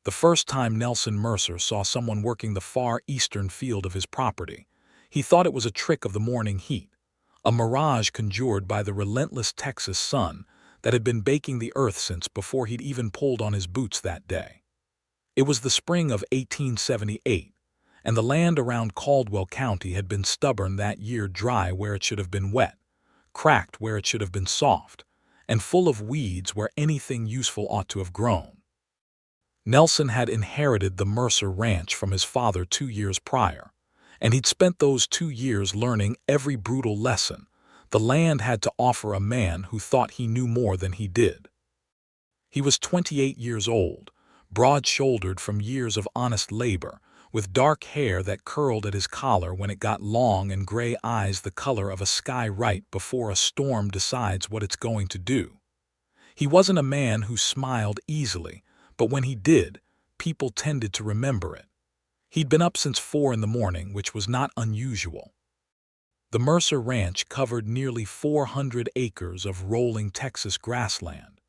The first time Nelson Mercer saw someone working the far eastern field of his property, he thought it was a trick of the morning heat, a mirage conjured by the relentless Texas sun that had been baking the earth since before he'd even pulled on his boots that day. It was the spring of 1878, and the land around Caldwell County had been stubborn that year, dry where it should have been wet, cracked where it should have been soft, and full of weeds where anything useful ought to have grown. Nelson had inherited the Mercer ranch from his father 2 years prior, and he'd spent those 2 years learning every brutal lesson the land had to offer a man who thought he knew more than he did. He was 28 years old, broad-shouldered from years of honest labor, with dark hair that curled at his collar when it got long and gray eyes the color of a sky right before a storm decides what it's going to do. He wasn't a man who smiled easily, but when he did, people tended to remember it. He'd been up since 4 in the morning, which was not unusual. The Mercer Ranch covered nearly 400 acres of rolling Texas grassland,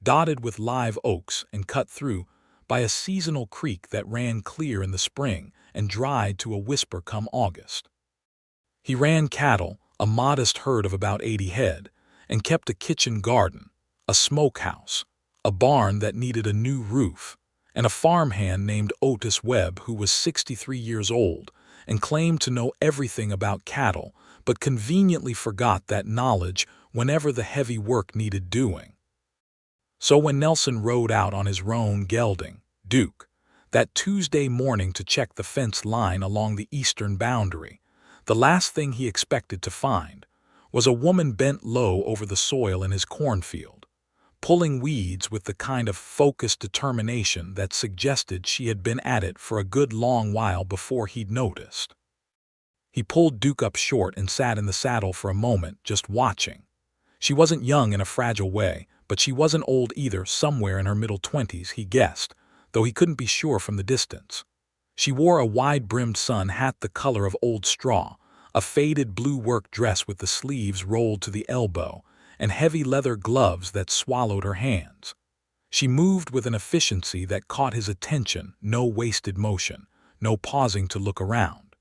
dotted with live oaks and cut through by a seasonal creek that ran clear in the spring and dried to a whisper come August. He ran cattle, a modest herd of about 80 head, and kept a kitchen garden, a smokehouse, a barn that needed a new roof, and a farmhand named Otis Webb who was 63 years old and claimed to know everything about cattle but conveniently forgot that knowledge whenever the heavy work needed doing. So when Nelson rode out on his roan gelding, Duke, that Tuesday morning to check the fence line along the eastern boundary, the last thing he expected to find was a woman bent low over the soil in his cornfield, pulling weeds with the kind of focused determination that suggested she had been at it for a good long while before he'd noticed. He pulled Duke up short and sat in the saddle for a moment, just watching. She wasn't young in a fragile way, but she wasn't old either, somewhere in her middle 20s, he guessed, though he couldn't be sure from the distance. She wore a wide-brimmed sun hat the color of old straw, a faded blue work dress with the sleeves rolled to the elbow, and heavy leather gloves that swallowed her hands. She moved with an efficiency that caught his attention, no wasted motion, no pausing to look around.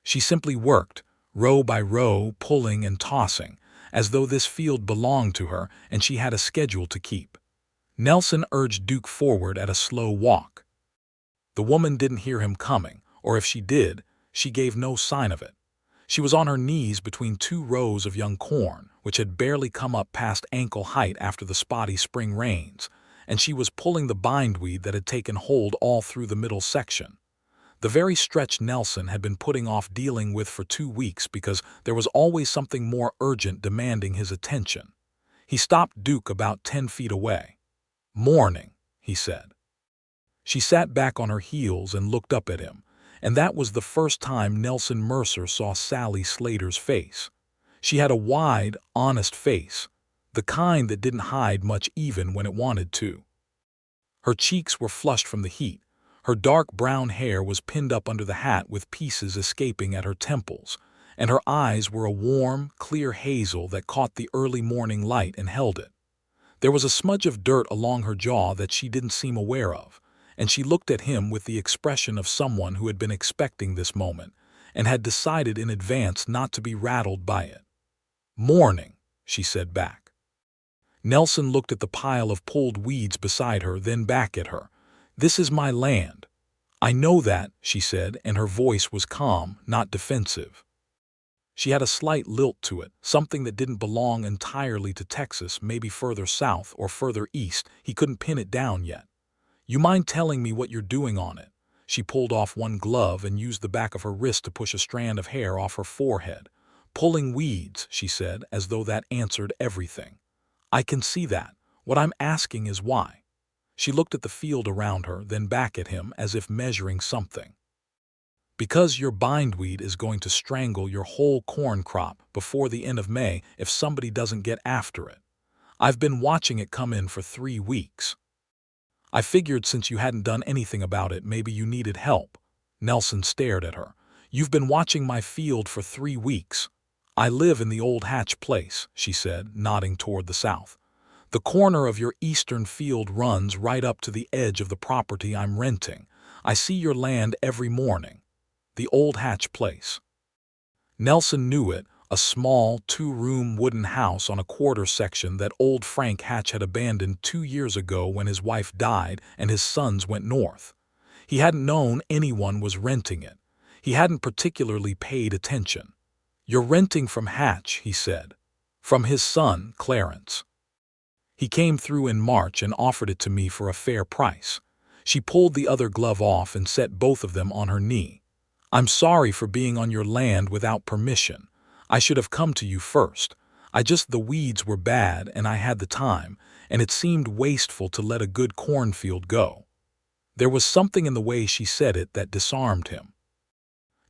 She simply worked, row by row, pulling and tossing, as though this field belonged to her and she had a schedule to keep. Nelson urged Duke forward at a slow walk. The woman didn't hear him coming, or if she did, she gave no sign of it. She was on her knees between 2 rows of young corn, which had barely come up past ankle height after the spotty spring rains, and she was pulling the bindweed that had taken hold all through the middle section. The very stretch Nelson had been putting off dealing with for 2 weeks because there was always something more urgent demanding his attention. He stopped Duke about 10 feet away. "Morning," he said. She sat back on her heels and looked up at him, and that was the first time Nelson Mercer saw Sallie Slater's face. She had a wide, honest face, the kind that didn't hide much even when it wanted to. Her cheeks were flushed from the heat. Her dark brown hair was pinned up under the hat with pieces escaping at her temples, and her eyes were a warm, clear hazel that caught the early morning light and held it. There was a smudge of dirt along her jaw that she didn't seem aware of, and she looked at him with the expression of someone who had been expecting this moment and had decided in advance not to be rattled by it. "Morning," she said back. Nelson looked at the pile of pulled weeds beside her, then back at her. "This is my land." "I know that," she said, and her voice was calm, not defensive. She had a slight lilt to it, something that didn't belong entirely to Texas, maybe further south or further east, he couldn't pin it down yet. "You mind telling me what you're doing on it?" She pulled off one glove and used the back of her wrist to push a strand of hair off her forehead. "Pulling weeds," she said, as though that answered everything. "I can see that. What I'm asking is why." She looked at the field around her, then back at him as if measuring something. "Because your bindweed is going to strangle your whole corn crop before the end of May if somebody doesn't get after it. I've been watching it come in for 3 weeks. I figured since you hadn't done anything about it, maybe you needed help." Nelson stared at her. "You've been watching my field for 3 weeks. I live in the old Hatch place," she said, nodding toward the south. The corner of your eastern field runs right up to the edge of the property I'm renting. I see your land every morning. The old Hatch place. Nelson knew it, a small, two-room wooden house on a quarter section that old Frank Hatch had abandoned 2 years ago when his wife died and his sons went north. He hadn't known anyone was renting it. He hadn't particularly paid attention. "You're renting from Hatch," he said. "From his son, Clarence. He came through in March and offered it to me for a fair price." She pulled the other glove off and set both of them on her knee. "I'm sorry for being on your land without permission. I should have come to you first. The weeds were bad and I had the time, and it seemed wasteful to let a good cornfield go." There was something in the way she said it that disarmed him.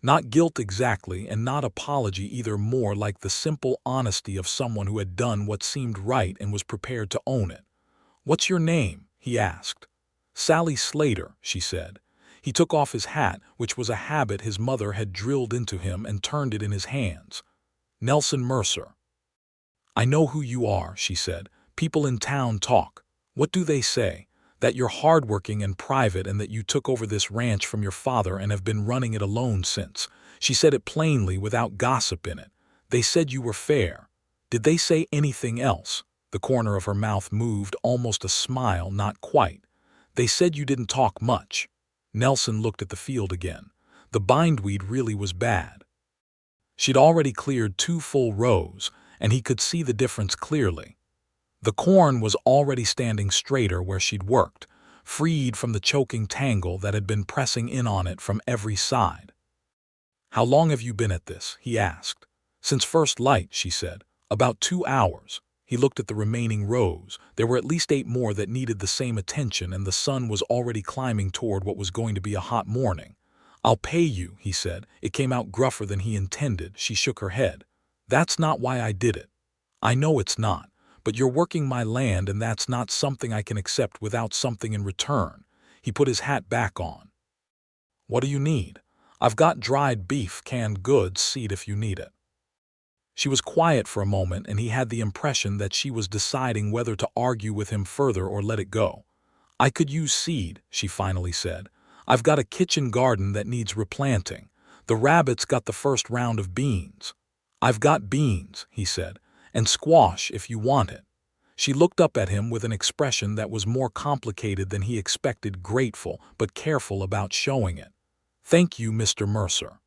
Not guilt exactly, and not apology either, more like the simple honesty of someone who had done what seemed right and was prepared to own it. "What's your name?" he asked. "Sallie Slater," she said. He took off his hat, which was a habit his mother had drilled into him, and turned it in his hands. "Nelson Mercer." "I know who you are," she said. "People in town talk. What do they say? That you're hardworking and private, and that you took over this ranch from your father and have been running it alone since." She said it plainly, without gossip in it. "They said you were fair. Did they say anything else?" The corner of her mouth moved, almost a smile, not quite. "They said you didn't talk much." Nelson looked at the field again. The bindweed really was bad. She'd already cleared 2 full rows, and he could see the difference clearly. The corn was already standing straighter where she'd worked, freed from the choking tangle that had been pressing in on it from every side. "How long have you been at this?" he asked. "Since first light," she said. "About 2 hours." He looked at the remaining rows. There were at least 8 more that needed the same attention, and the sun was already climbing toward what was going to be a hot morning. "I'll pay you," he said. It came out gruffer than he intended. She shook her head. "That's not why I did it." "I know it's not. But you're working my land, and that's not something I can accept without something in return." He put his hat back on. "What do you need?" "I've got dried beef, canned goods, seed if you need it." She was quiet for a moment, and he had the impression that she was deciding whether to argue with him further or let it go. "I could use seed," she finally said. "I've got a kitchen garden that needs replanting. The rabbits got the first round of beans." "I've got beans," he said. "And squash if you want it." She looked up at him with an expression that was more complicated than he expected, grateful but careful about showing it. "Thank you, Mr. Mercer."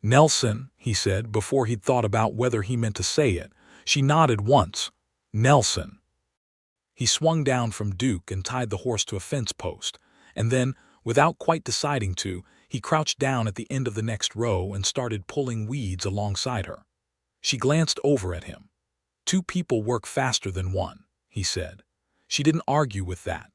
"Nelson," he said, before he'd thought about whether he meant to say it. She nodded once. "Nelson." He swung down from Duke and tied the horse to a fence post, and then, without quite deciding to, he crouched down at the end of the next row and started pulling weeds alongside her. She glanced over at him. "2 people work faster than one," he said. She didn't argue with that.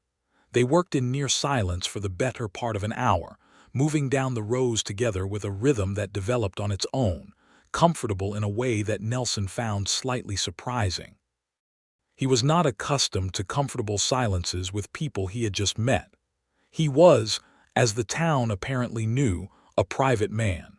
They worked in near silence for the better part of an hour, moving down the rows together with a rhythm that developed on its own, comfortable in a way that Nelson found slightly surprising. He was not accustomed to comfortable silences with people he had just met. He was, as the town apparently knew, a private man.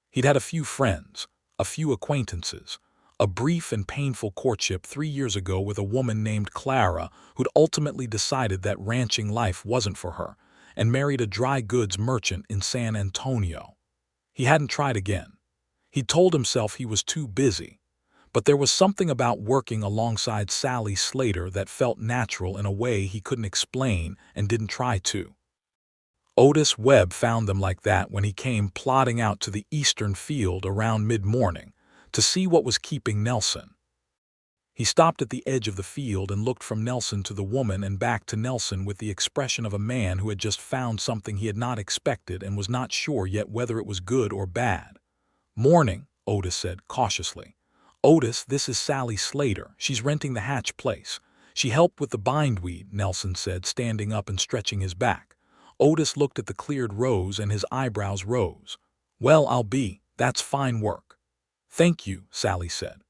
He'd had a few friends, a few acquaintances, a brief and painful courtship 3 years ago with a woman named Clara who'd ultimately decided that ranching life wasn't for her, and married a dry goods merchant in San Antonio. He hadn't tried again. He'd told himself he was too busy. But there was something about working alongside Sallie Slater that felt natural in a way he couldn't explain and didn't try to. Otis Webb found them like that when he came plodding out to the eastern field around mid-morning to see what was keeping Nelson. He stopped at the edge of the field and looked from Nelson to the woman and back to Nelson with the expression of a man who had just found something he had not expected and was not sure yet whether it was good or bad. "Morning," Otis said cautiously. "Otis, this is Sallie Slater. She's renting the Hatch place. She helped with the bindweed," Nelson said, standing up and stretching his back. Otis looked at the cleared rows and his eyebrows rose. "Well, that's fine work." "Thank you," Sallie said.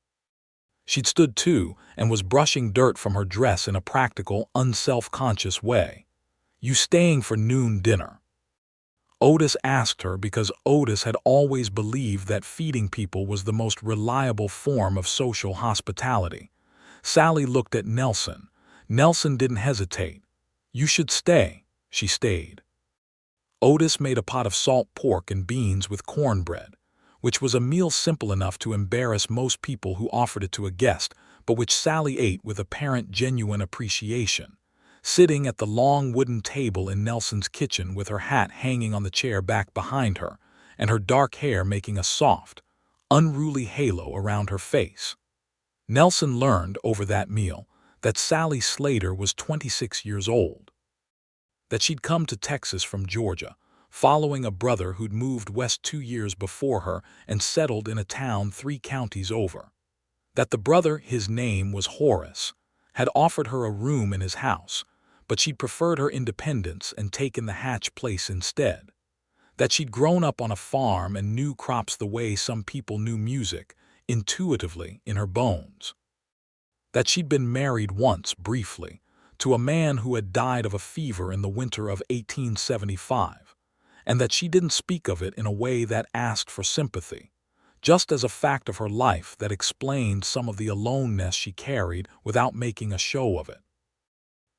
She'd stood too and was brushing dirt from her dress in a practical, unself-conscious way. "You staying for noon dinner?" Otis asked her because Otis had always believed that feeding people was the most reliable form of social hospitality. Sallie looked at Nelson. Nelson didn't hesitate. "You should stay." She stayed. Otis made a pot of salt pork and beans with cornbread, which was a meal simple enough to embarrass most people who offered it to a guest, but which Sallie ate with apparent genuine appreciation, sitting at the long wooden table in Nelson's kitchen with her hat hanging on the chair back behind her, and her dark hair making a soft, unruly halo around her face. Nelson learned over that meal that Sallie Slater was 26 years old, that she'd come to Texas from Georgia, following a brother who'd moved west 2 years before her and settled in a town 3 counties over. That the brother, his name was Horace, had offered her a room in his house, but she'd preferred her independence and taken the Hatch place instead. That she'd grown up on a farm and knew crops the way some people knew music, intuitively in her bones. That she'd been married once, briefly, to a man who had died of a fever in the winter of 1875, and that she didn't speak of it in a way that asked for sympathy, just as a fact of her life that explained some of the aloneness she carried without making a show of it.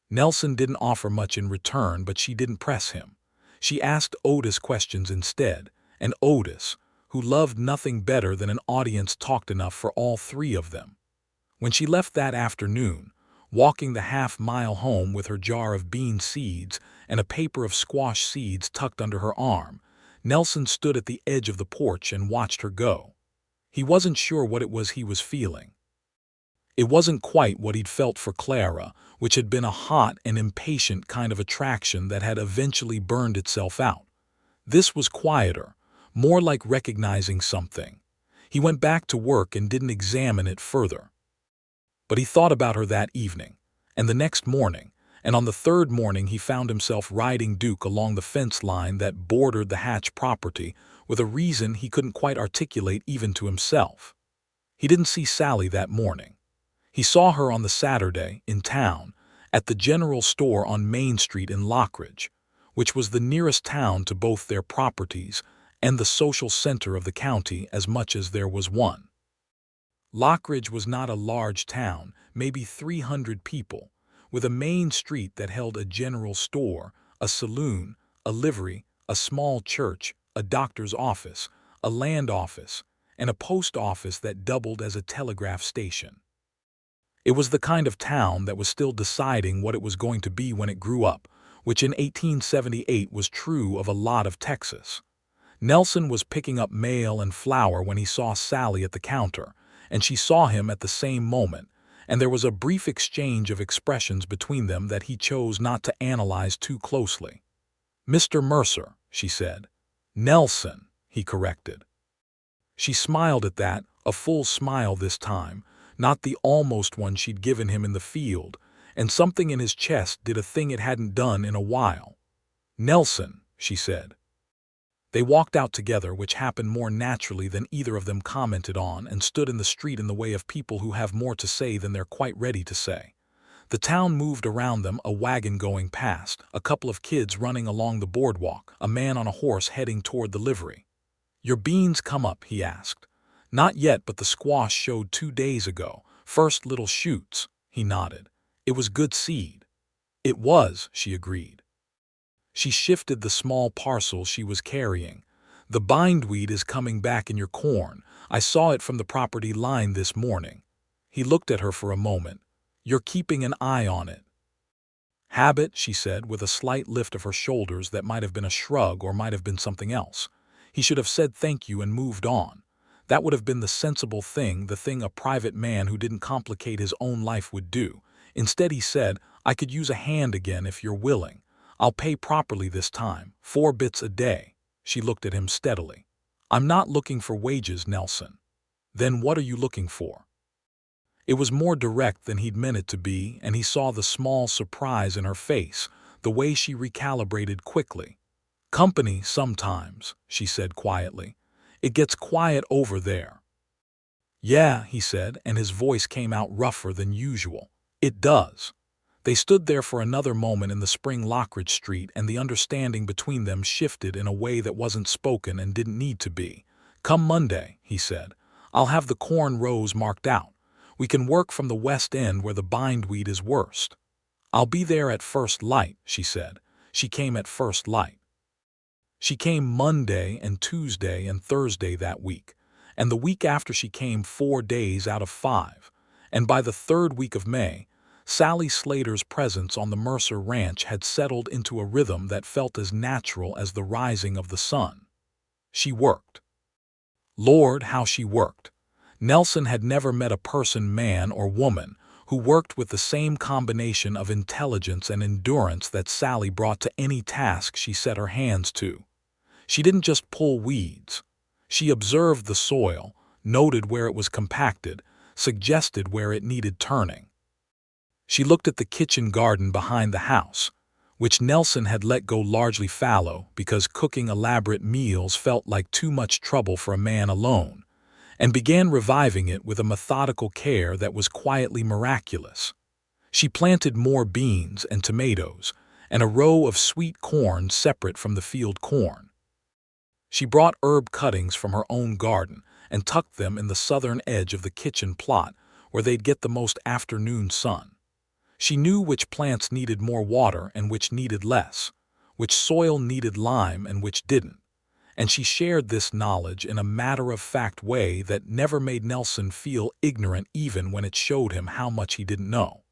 Nelson didn't offer much in return, but she didn't press him. She asked Otis questions instead, and Otis, who loved nothing better than an audience, talked enough for all 3 of them. When she left that afternoon, walking the half-mile home with her jar of bean seeds and a paper of squash seeds tucked under her arm, Nelson stood at the edge of the porch and watched her go. He wasn't sure what it was he was feeling. It wasn't quite what he'd felt for Clara, which had been a hot and impatient kind of attraction that had eventually burned itself out. This was quieter, more like recognizing something. He went back to work and didn't examine it further. But he thought about her that evening, and the next morning, and on the 3rd morning he found himself riding Duke along the fence line that bordered the Hatch property with a reason he couldn't quite articulate even to himself. He didn't see Sallie that morning. He saw her on the Saturday, in town, at the general store on Main Street in Lockridge, which was the nearest town to both their properties and the social center of the county as much as there was one. Lockridge was not a large town, maybe 300 people, with a main street that held a general store, a saloon, a livery, a small church, a doctor's office, a land office, and a post office that doubled as a telegraph station. It was the kind of town that was still deciding what it was going to be when it grew up, which in 1878 was true of a lot of Texas. Nelson was picking up mail and flour when he saw Sallie at the counter, and she saw him at the same moment, and there was a brief exchange of expressions between them that he chose not to analyze too closely. "Mr. Mercer," she said. "Nelson," he corrected. She smiled at that, a full smile this time, not the almost one she'd given him in the field, and something in his chest did a thing it hadn't done in a while. "Nelson," she said. They walked out together, which happened more naturally than either of them commented on, and stood in the street in the way of people who have more to say than they're quite ready to say. The town moved around them, a wagon going past, a couple of kids running along the boardwalk, a man on a horse heading toward the livery. "Your beans come up?" he asked. "Not yet, but the squash showed 2 days ago. First little shoots." He nodded. "It was good seed." "It was," she agreed. She shifted the small parcel she was carrying. "The bindweed is coming back in your corn. I saw it from the property line this morning." He looked at her for a moment. "You're keeping an eye on it." "Habit," she said, with a slight lift of her shoulders that might have been a shrug or might have been something else. He should have said thank you and moved on. That would have been the sensible thing, the thing a private man who didn't complicate his own life would do. Instead he said, "I could use a hand again if you're willing. I'll pay properly this time, 4 bits a day." She looked at him steadily. "I'm not looking for wages, Nelson." "Then what are you looking for?" It was more direct than he'd meant it to be, and he saw the small surprise in her face, the way she recalibrated quickly. "Company sometimes," she said quietly. "It gets quiet over there." "Yeah," he said, and his voice came out rougher than usual. "It does." They stood there for another moment in the spring Lockridge Street, and the understanding between them shifted in a way that wasn't spoken and didn't need to be. "Come Monday," he said. "I'll have the corn rows marked out. We can work from the west end where the bindweed is worst. I'll be there at first light, she said. She came at first light. She came Monday and Tuesday and Thursday that week, and the week after she came 4 days out of 5, and by the 3rd week of May, Sallie Slater's presence on the Mercer ranch had settled into a rhythm that felt as natural as the rising of the sun. She worked. Lord, how she worked! Nelson had never met a person, man or woman, who worked with the same combination of intelligence and endurance that Sallie brought to any task she set her hands to. She didn't just pull weeds. She observed the soil, noted where it was compacted, suggested where it needed turning. She looked at the kitchen garden behind the house, which Nelson had let go largely fallow because cooking elaborate meals felt like too much trouble for a man alone, and began reviving it with a methodical care that was quietly miraculous. She planted more beans and tomatoes, and a row of sweet corn separate from the field corn. She brought herb cuttings from her own garden and tucked them in the southern edge of the kitchen plot where they'd get the most afternoon sun. She knew which plants needed more water and which needed less, which soil needed lime and which didn't, and she shared this knowledge in a matter-of-fact way that never made Nelson feel ignorant even when it showed him how much he didn't know.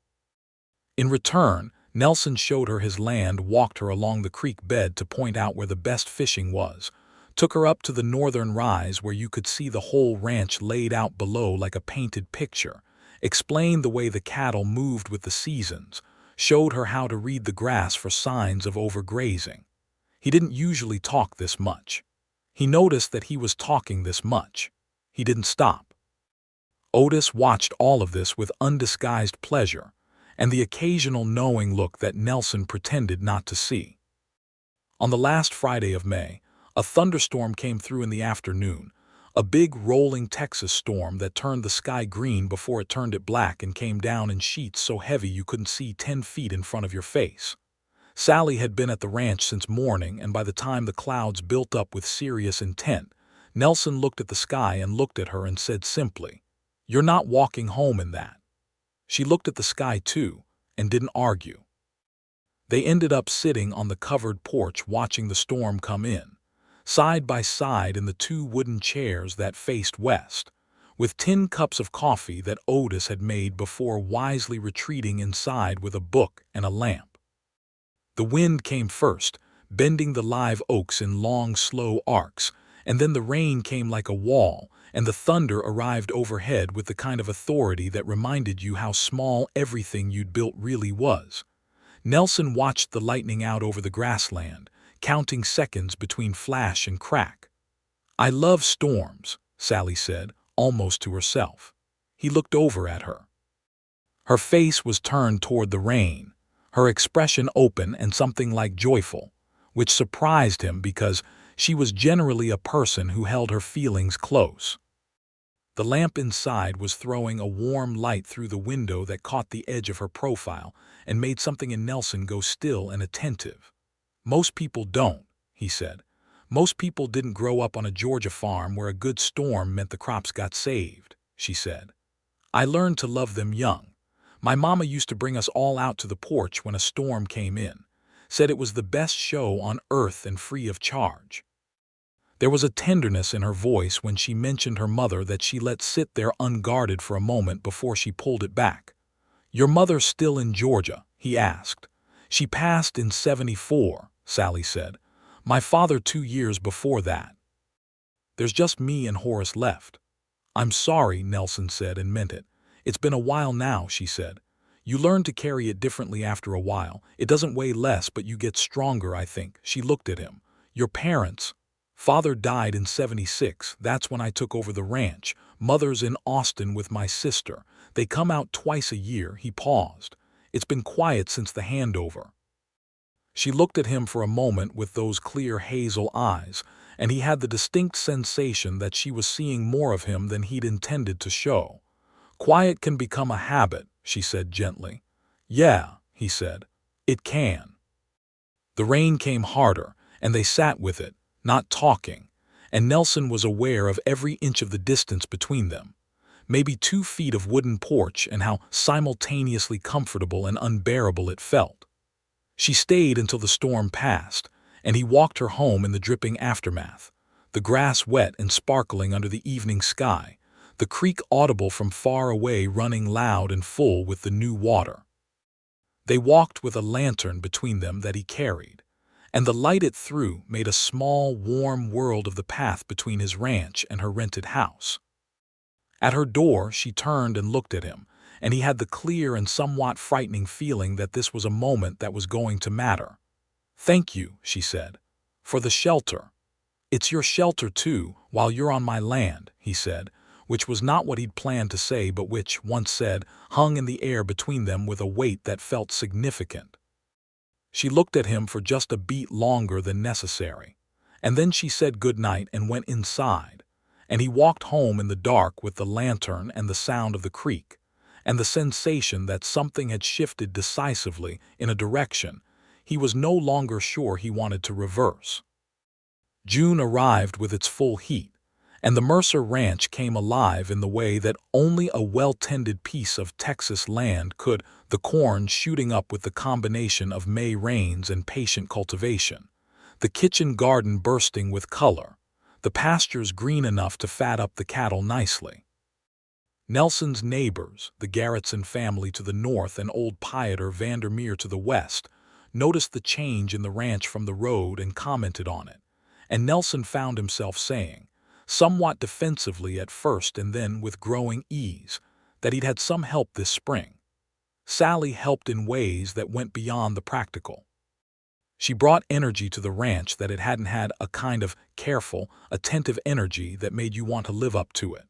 In return, Nelson showed her his land, walked her along the creek bed to point out where the best fishing was, took her up to the northern rise where you could see the whole ranch laid out below like a painted picture, explained the way the cattle moved with the seasons, showed her how to read the grass for signs of overgrazing. He didn't usually talk this much. He noticed that he was talking this much. He didn't stop. Otis watched all of this with undisguised pleasure, and the occasional knowing look that Nelson pretended not to see. On the last Friday of May, a thunderstorm came through in the afternoon, a big rolling Texas storm that turned the sky green before it turned it black and came down in sheets so heavy you couldn't see 10 feet in front of your face. Sallie had been at the ranch since morning, and by the time the clouds built up with serious intent, Nelson looked at the sky and looked at her and said simply, "You're not walking home in that." She looked at the sky too, and didn't argue. They ended up sitting on the covered porch watching the storm come in, side by side in the 2 wooden chairs that faced west, with tin cups of coffee that Otis had made before wisely retreating inside with a book and a lamp. The wind came first, bending the live oaks in long, slow arcs, and then the rain came like a wall, and the thunder arrived overhead with the kind of authority that reminded you how small everything you'd built really was. Nelson watched the lightning out over the grassland, counting seconds between flash and crack. "I love storms," Sallie said, almost to herself. He looked over at her. Her face was turned toward the rain, her expression open and something like joyful, which surprised him because she was generally a person who held her feelings close. The lamp inside was throwing a warm light through the window that caught the edge of her profile and made something in Nelson go still and attentive. "Most people don't," he said. "Most people didn't grow up on a Georgia farm where a good storm meant the crops got saved," she said. "I learned to love them young. My mama used to bring us all out to the porch when a storm came in, said it was the best show on earth and free of charge." There was a tenderness in her voice when she mentioned her mother that she let sit there unguarded for a moment before she pulled it back. "Your mother's still in Georgia?" he asked. "She passed in '74, Sallie said. "My father 2 years before that. There's just me and Horace left." "I'm sorry," Nelson said, and meant it. "It's been a while now," she said. "You learn to carry it differently after a while. It doesn't weigh less, but you get stronger, I think." She looked at him. "Your parents?" "Father died in '76. That's when I took over the ranch. Mother's in Austin with my sister. They come out twice a year." He paused. "It's been quiet since the handover." She looked at him for a moment with those clear hazel eyes, and he had the distinct sensation that she was seeing more of him than he'd intended to show. "Quiet can become a habit," she said gently. "Yeah," he said. "It can." The rain came harder, and they sat with it, not talking, and Nelson was aware of every inch of the distance between them. maybe 2 feet of wooden porch, and how simultaneously comfortable and unbearable it felt. She stayed until the storm passed, and he walked her home in the dripping aftermath, the grass wet and sparkling under the evening sky, the creek audible from far away running loud and full with the new water. They walked with a lantern between them that he carried, and the light it threw made a small, warm world of the path between his ranch and her rented house. At her door, she turned and looked at him, and he had the clear and somewhat frightening feeling that this was a moment that was going to matter. "Thank you," she said, "for the shelter." "It's your shelter, too, while you're on my land," he said, which was not what he'd planned to say but which, once said, hung in the air between them with a weight that felt significant. She looked at him for just a beat longer than necessary, and then she said good night and went inside, and he walked home in the dark with the lantern and the sound of the creek, and the sensation that something had shifted decisively in a direction he was no longer sure he wanted to reverse. June arrived with its full heat, and the Mercer Ranch came alive in the way that only a well-tended piece of Texas land could, the corn shooting up with the combination of May rains and patient cultivation, the kitchen garden bursting with color, the pastures green enough to fat up the cattle nicely. Nelson's neighbors, the Garretson family to the north and old Pieter Vandermeer to the west, noticed the change in the ranch from the road and commented on it, and Nelson found himself saying, somewhat defensively at first and then with growing ease, that he'd had some help this spring. Sallie helped in ways that went beyond the practical. She brought energy to the ranch that it hadn't had, a kind of careful, attentive energy that made you want to live up to it.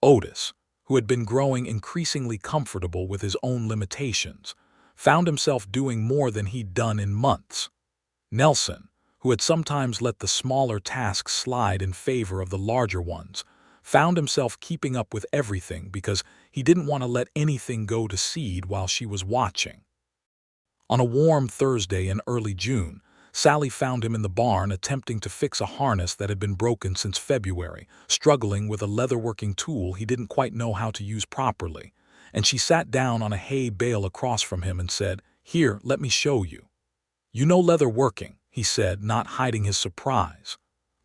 Otis, who had been growing increasingly comfortable with his own limitations, found himself doing more than he'd done in months. Nelson, who had sometimes let the smaller tasks slide in favor of the larger ones, found himself keeping up with everything because he didn't want to let anything go to seed while she was watching. On a warm Thursday in early June, Sallie found him in the barn attempting to fix a harness that had been broken since February, struggling with a leatherworking tool he didn't quite know how to use properly, and she sat down on a hay bale across from him and said, "Here, let me show you." "You know leather working," he said, not hiding his surprise.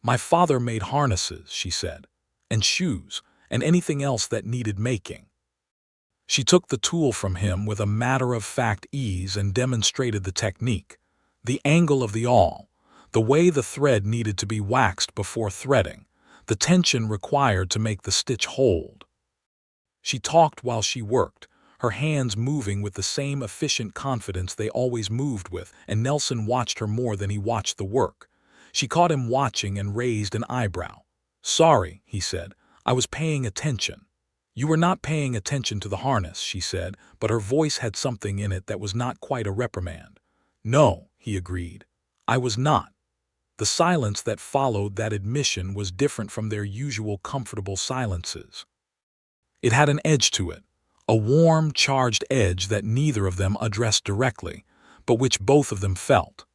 "My father made harnesses," she said, "and shoes, and anything else that needed making." She took the tool from him with a matter-of-fact ease and demonstrated the technique, the angle of the awl, the way the thread needed to be waxed before threading, the tension required to make the stitch hold. She talked while she worked, her hands moving with the same efficient confidence they always moved with, and Nelson watched her more than he watched the work. She caught him watching and raised an eyebrow. "Sorry," he said, "I was paying attention." "You were not paying attention to the harness," she said, but her voice had something in it that was not quite a reprimand. "No," he agreed, "I was not." The silence that followed that admission was different from their usual comfortable silences. It had an edge to it, a warm, charged edge that neither of them addressed directly, but which both of them felt.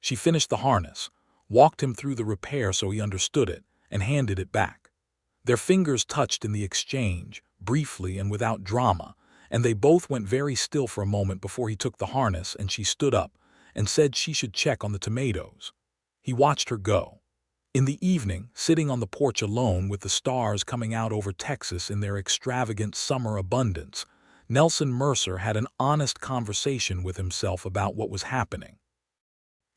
She finished the harness, walked him through the repair so he understood it, and handed it back. Their fingers touched in the exchange, briefly and without drama, and they both went very still for a moment before he took the harness and she stood up and said she should check on the tomatoes. He watched her go. In the evening, sitting on the porch alone with the stars coming out over Texas in their extravagant summer abundance, Nelson Mercer had an honest conversation with himself about what was happening.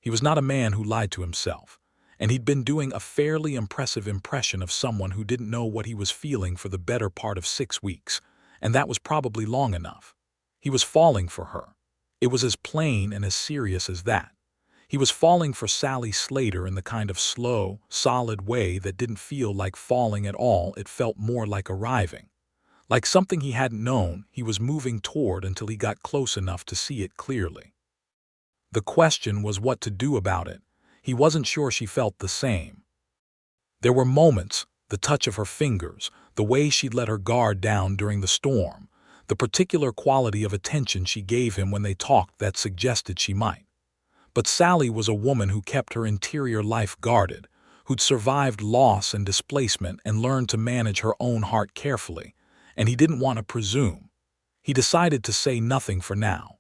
He was not a man who lied to himself, and he'd been doing a fairly impressive impression of someone who didn't know what he was feeling for the better part of 6 weeks, and that was probably long enough. He was falling for her. It was as plain and as serious as that. He was falling for Sallie Slater in the kind of slow, solid way that didn't feel like falling at all. It felt more like arriving. Like something he hadn't known he was moving toward until he got close enough to see it clearly. The question was what to do about it. He wasn't sure she felt the same. There were moments, the touch of her fingers, the way she'd let her guard down during the storm, the particular quality of attention she gave him when they talked that suggested she might. But Sallie was a woman who kept her interior life guarded, who'd survived loss and displacement and learned to manage her own heart carefully, and he didn't want to presume. He decided to say nothing for now,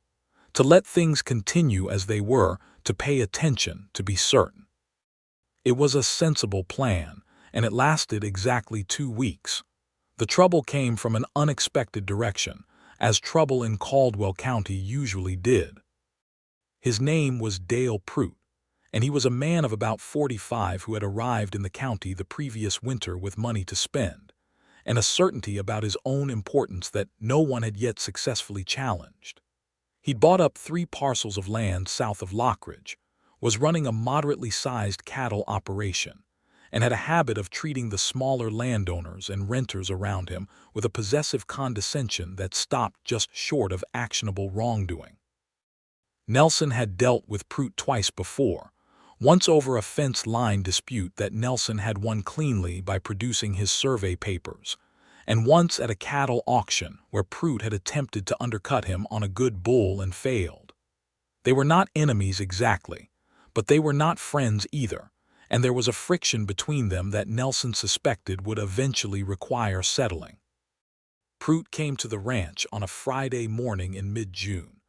to let things continue as they were, to pay attention, to be certain. It was a sensible plan, and it lasted exactly 2 weeks. The trouble came from an unexpected direction, as trouble in Caldwell County usually did. His name was Dale Prout, and he was a man of about 45 who had arrived in the county the previous winter with money to spend, and a certainty about his own importance that no one had yet successfully challenged. He'd bought up 3 parcels of land south of Lockridge, was running a moderately sized cattle operation, and had a habit of treating the smaller landowners and renters around him with a possessive condescension that stopped just short of actionable wrongdoing. Nelson had dealt with Prout twice before, once over a fence-line dispute that Nelson had won cleanly by producing his survey papers, and once at a cattle auction where Prout had attempted to undercut him on a good bull and failed. They were not enemies exactly, but they were not friends either, and there was a friction between them that Nelson suspected would eventually require settling. Prout came to the ranch on a Friday morning in mid-June,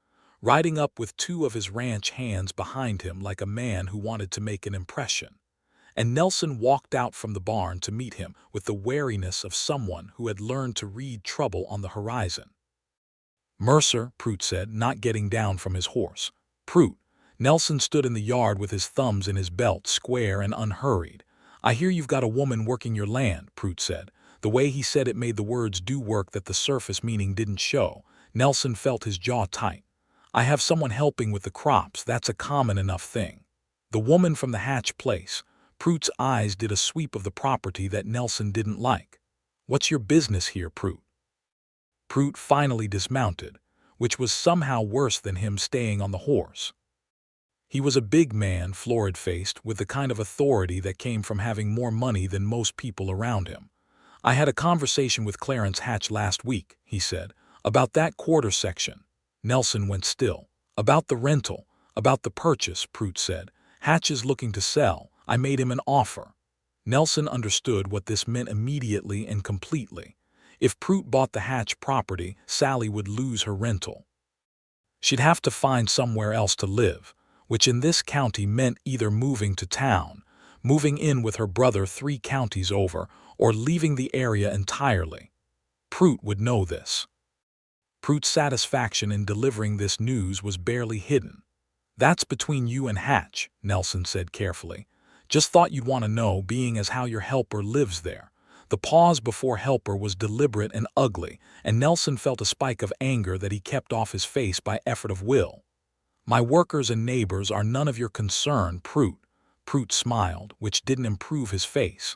riding up with 2 of his ranch hands behind him like a man who wanted to make an impression, and Nelson walked out from the barn to meet him with the wariness of someone who had learned to read trouble on the horizon. "Mercer," Prout said, not getting down from his horse. "Prout." Nelson stood in the yard with his thumbs in his belt, square and unhurried. "I hear you've got a woman working your land," Prout said. The way he said it made the words do work that the surface meaning didn't show. Nelson felt his jaw tight. "I have someone helping with the crops, that's a common enough thing." The woman from the Hatch place. Prout's eyes did a sweep of the property that Nelson didn't like. "What's your business here, Prout?" Prout finally dismounted, which was somehow worse than him staying on the horse. He was a big man, florid-faced, with the kind of authority that came from having more money than most people around him. "I had a conversation with Clarence Hatch last week," he said, "about that quarter section." Nelson went still. "About the rental, about the purchase," Prout said. "Hatch is looking to sell. I made him an offer." Nelson understood what this meant immediately and completely. If Prout bought the Hatch property, Sallie would lose her rental. She'd have to find somewhere else to live, which in this county meant either moving to town, moving in with her brother 3 counties over, or leaving the area entirely. Prout would know this. Prout's satisfaction in delivering this news was barely hidden. "That's between you and Hatch," Nelson said carefully. "Just thought you'd want to know, being as how your helper lives there." The pause before helper was deliberate and ugly, and Nelson felt a spike of anger that he kept off his face by effort of will. "My workers and neighbors are none of your concern, Prout." Prout smiled, which didn't improve his face.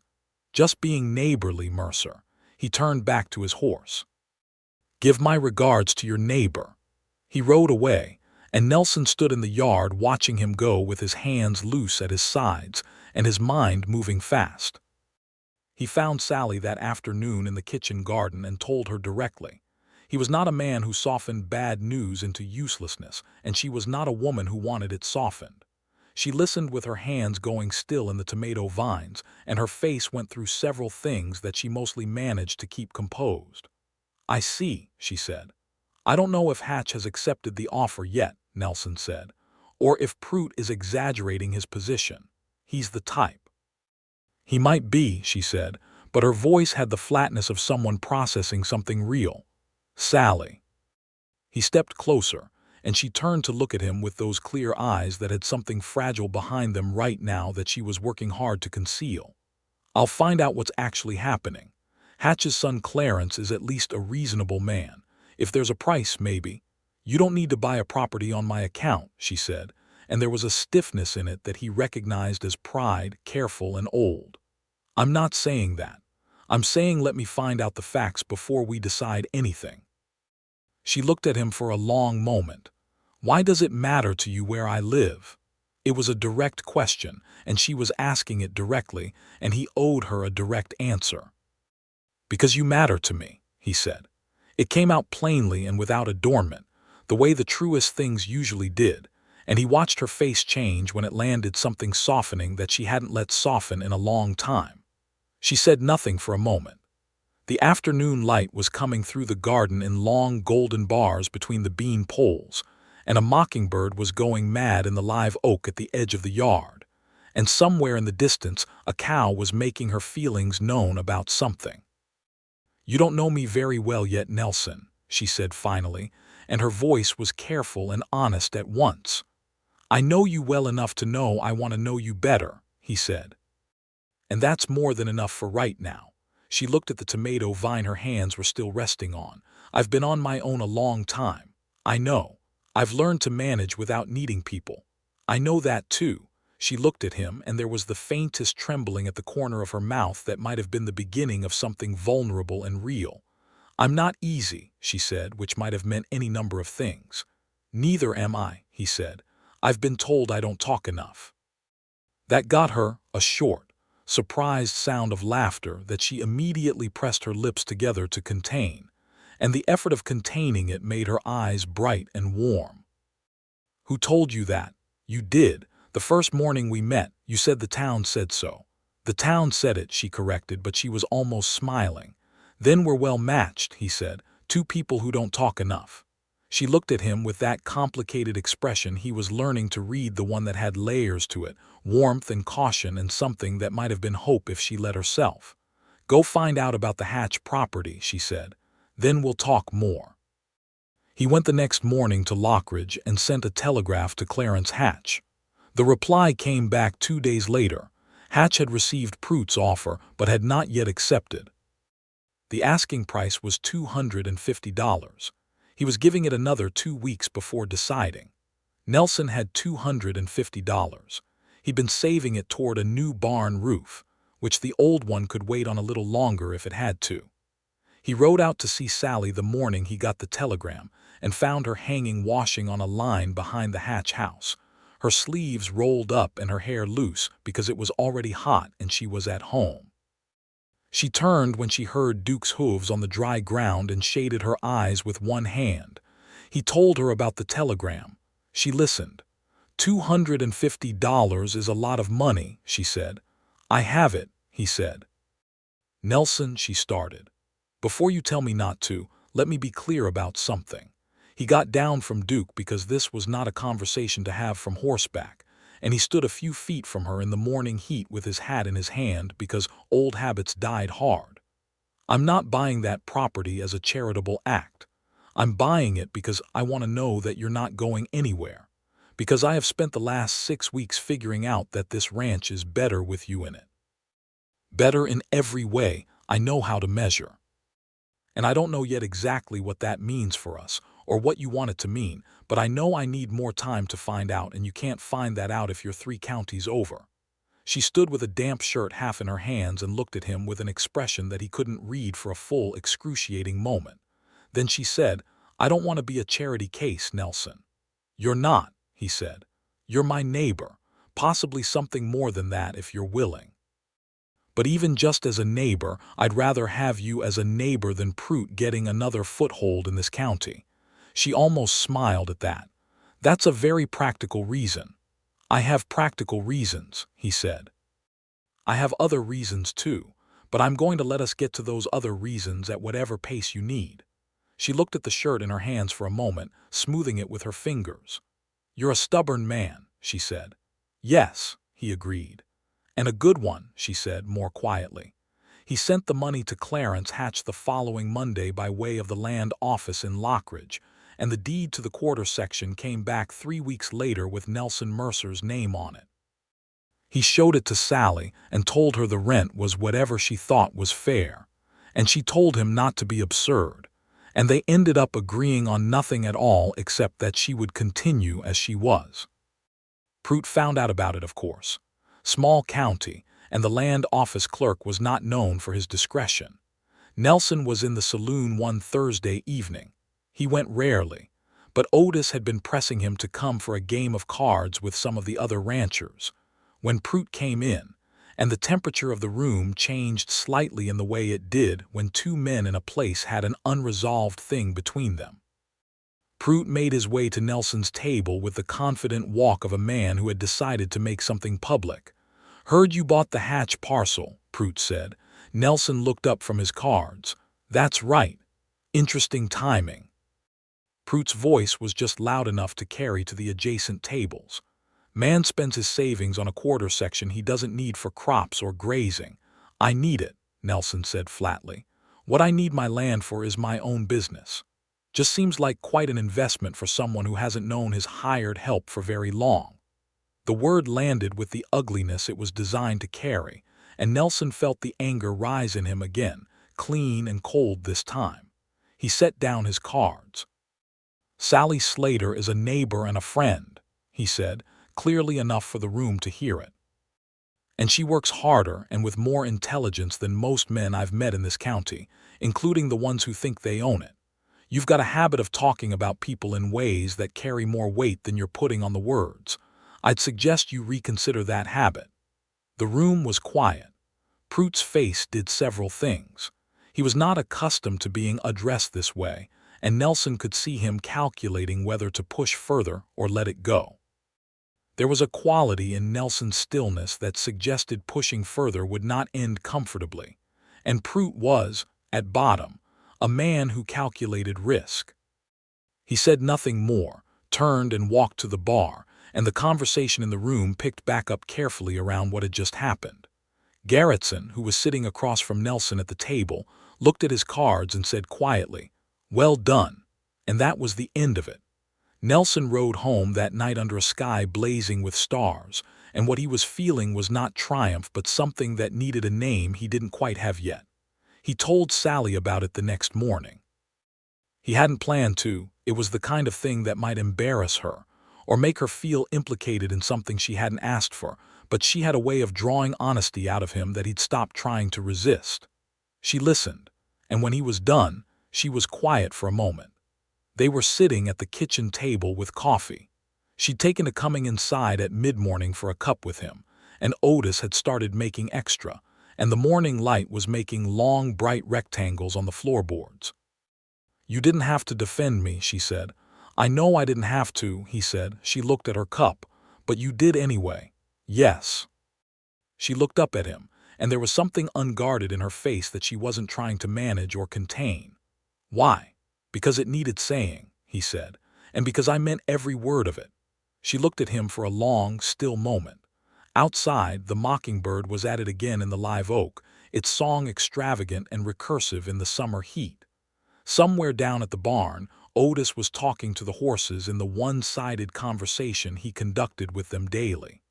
"Just being neighborly, Mercer." He turned back to his horse. "Give my regards to your neighbor." He rode away, and Nelson stood in the yard watching him go with his hands loose at his sides and his mind moving fast. He found Sallie that afternoon in the kitchen garden and told her directly. He was not a man who softened bad news into uselessness, and she was not a woman who wanted it softened. She listened with her hands going still in the tomato vines, and her face went through several things that she mostly managed to keep composed. "I see," she said. "I don't know if Hatch has accepted the offer yet," Nelson said, "or if Prout is exaggerating his position. He's the type." "He might be," she said, but her voice had the flatness of someone processing something real. "Sallie." He stepped closer, and she turned to look at him with those clear eyes that had something fragile behind them right now that she was working hard to conceal. "I'll find out what's actually happening. Hatch's son Clarence is at least a reasonable man. If there's a price, maybe." "You don't need to buy a property on my account," she said, and there was a stiffness in it that he recognized as pride, careful and old. "I'm not saying that. I'm saying let me find out the facts before we decide anything." She looked at him for a long moment. "Why does it matter to you where I live?" It was a direct question, and she was asking it directly, and he owed her a direct answer. "Because you matter to me," he said. It came out plainly and without adornment, the way the truest things usually did, and he watched her face change when it landed something softening that she hadn't let soften in a long time. She said nothing for a moment. The afternoon light was coming through the garden in long golden bars between the bean poles, and a mockingbird was going mad in the live oak at the edge of the yard. And somewhere in the distance, a cow was making her feelings known about something. "You don't know me very well yet, Nelson," she said finally, and her voice was careful and honest at once. "I know you well enough to know I want to know you better," he said. "And that's more than enough for right now." She looked at the tomato vine her hands were still resting on. "I've been on my own a long time. I know. I've learned to manage without needing people. I know that too." She looked at him, and there was the faintest trembling at the corner of her mouth that might have been the beginning of something vulnerable and real. "I'm not easy," she said, which might have meant any number of things. "Neither am I," he said. "I've been told I don't talk enough." That got her a short, surprised sound of laughter that she immediately pressed her lips together to contain, and the effort of containing it made her eyes bright and warm. "Who told you that?" "You did. The first morning we met, you said the town said so." "The town said it," she corrected, but she was almost smiling. "Then we're well matched," he said. "Two people who don't talk enough." She looked at him with that complicated expression he was learning to read, the one that had layers to it, warmth and caution and something that might have been hope if she let herself. "Go find out about the Hatch property," she said. "Then we'll talk more." He went the next morning to Lockridge and sent a telegraph to Clarence Hatch. The reply came back 2 days later. Hatch had received Pruitt's offer but had not yet accepted. The asking price was $250. He was giving it another 2 weeks before deciding. Nelson had $250. He'd been saving it toward a new barn roof, which the old one could wait on a little longer if it had to. He rode out to see Sallie the morning he got the telegram and found her hanging washing on a line behind the Hatch house, her sleeves rolled up and her hair loose because it was already hot and she was at home. She turned when she heard Duke's hooves on the dry ground and shaded her eyes with one hand. He told her about the telegram. She listened. $250 is a lot of money," she said. "I have it," he said. "Nelson," she started. "Before you tell me not to, let me be clear about something." He got down from Duke because this was not a conversation to have from horseback, and he stood a few feet from her in the morning heat with his hat in his hand because old habits died hard. "I'm not buying that property as a charitable act. I'm buying it because I want to know that you're not going anywhere, because I have spent the last 6 weeks figuring out that this ranch is better with you in it. Better in every way I know how to measure. And I don't know yet exactly what that means for us, or what you want it to mean, but I know I need more time to find out, and you can't find that out if you're 3 counties over." She stood with a damp shirt half in her hands and looked at him with an expression that he couldn't read for a full, excruciating moment. Then she said, "I don't want to be a charity case, Nelson." "You're not," he said. "You're my neighbor, possibly something more than that if you're willing. But even just as a neighbor, I'd rather have you as a neighbor than Pruitt getting another foothold in this county." She almost smiled at that. "That's a very practical reason." "I have practical reasons," he said. "I have other reasons too, but I'm going to let us get to those other reasons at whatever pace you need." She looked at the shirt in her hands for a moment, smoothing it with her fingers. "You're a stubborn man," she said. "Yes," he agreed. "And a good one," she said more quietly. He sent the money to Clarence Hatch the following Monday by way of the land office in Lockridge, and the deed to the quarter section came back 3 weeks later with Nelson Mercer's name on it. He showed it to Sallie and told her the rent was whatever she thought was fair, and she told him not to be absurd, and they ended up agreeing on nothing at all except that she would continue as she was. Pruitt found out about it, of course. Small county, and the land office clerk was not known for his discretion. Nelson was in the saloon one Thursday evening. He went rarely, but Otis had been pressing him to come for a game of cards with some of the other ranchers, when Pruitt came in, and the temperature of the room changed slightly in the way it did when 2 men in a place had an unresolved thing between them. Pruitt made his way to Nelson's table with the confident walk of a man who had decided to make something public. "Heard you bought the Hatch parcel," Pruitt said. Nelson looked up from his cards. That's right. Interesting timing. Pruett's voice was just loud enough to carry to the adjacent tables. Man spends his savings on a quarter section he doesn't need for crops or grazing. I need it, Nelson said flatly. What I need my land for is my own business. Just seems like quite an investment for someone who hasn't known his hired help for very long. The word landed with the ugliness it was designed to carry, and Nelson felt the anger rise in him again, clean and cold this time. He set down his cards. Sallie Slater is a neighbor and a friend, he said, clearly enough for the room to hear it. And she works harder and with more intelligence than most men I've met in this county, including the ones who think they own it. You've got a habit of talking about people in ways that carry more weight than you're putting on the words. I'd suggest you reconsider that habit. The room was quiet. Pruett's face did several things. He was not accustomed to being addressed this way, and Nelson could see him calculating whether to push further or let it go. There was a quality in Nelson's stillness that suggested pushing further would not end comfortably, and Pruitt was, at bottom, a man who calculated risk. He said nothing more, turned and walked to the bar, and the conversation in the room picked back up carefully around what had just happened. Garretson, who was sitting across from Nelson at the table, looked at his cards and said quietly, "Well done," and that was the end of it. Nelson rode home that night under a sky blazing with stars, and what he was feeling was not triumph but something that needed a name he didn't quite have yet. He told Sallie about it the next morning. He hadn't planned to. It was the kind of thing that might embarrass her, or make her feel implicated in something she hadn't asked for, but she had a way of drawing honesty out of him that he'd stopped trying to resist. She listened, and when he was done, she was quiet for a moment. They were sitting at the kitchen table with coffee. She'd taken to coming inside at mid-morning for a cup with him, and Otis had started making extra, and the morning light was making long, bright rectangles on the floorboards. "You didn't have to defend me," she said. "I know I didn't have to," he said. She looked at her cup. "But you did anyway." "Yes." She looked up at him, and there was something unguarded in her face that she wasn't trying to manage or contain. "Why?" "Because it needed saying," he said, "and because I meant every word of it." She looked at him for a long, still moment. Outside, the mockingbird was at it again in the live oak, its song extravagant and recursive in the summer heat. Somewhere down at the barn, Otis was talking to the horses in the one-sided conversation he conducted with them daily.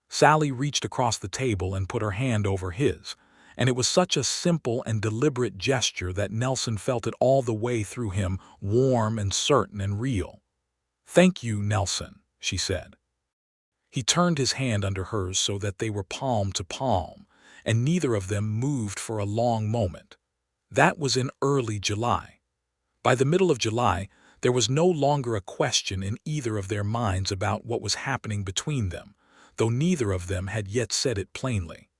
Sallie reached across the table and put her hand over his, and it was such a simple and deliberate gesture that Nelson felt it all the way through him, warm and certain and real. "Thank you, Nelson," she said. He turned his hand under hers so that they were palm to palm, and neither of them moved for a long moment. That was in early July. By the middle of July, there was no longer a question in either of their minds about what was happening between them, though neither of them had yet said it plainly.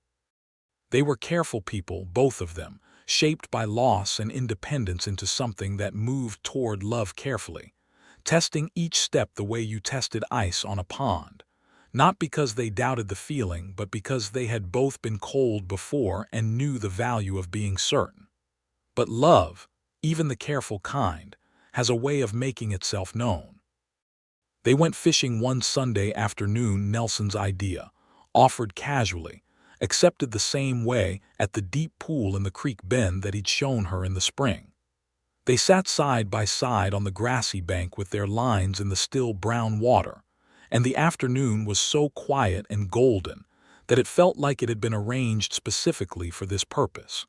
They were careful people, both of them, shaped by loss and independence into something that moved toward love carefully, testing each step the way you tested ice on a pond, not because they doubted the feeling, but because they had both been cold before and knew the value of being certain. But love, even the careful kind, has a way of making itself known. They went fishing one Sunday afternoon, Nelson's idea, offered casually, accepted the same way at the deep pool in the creek bend that he'd shown her in the spring. They sat side by side on the grassy bank with their lines in the still brown water, and the afternoon was so quiet and golden that it felt like it had been arranged specifically for this purpose.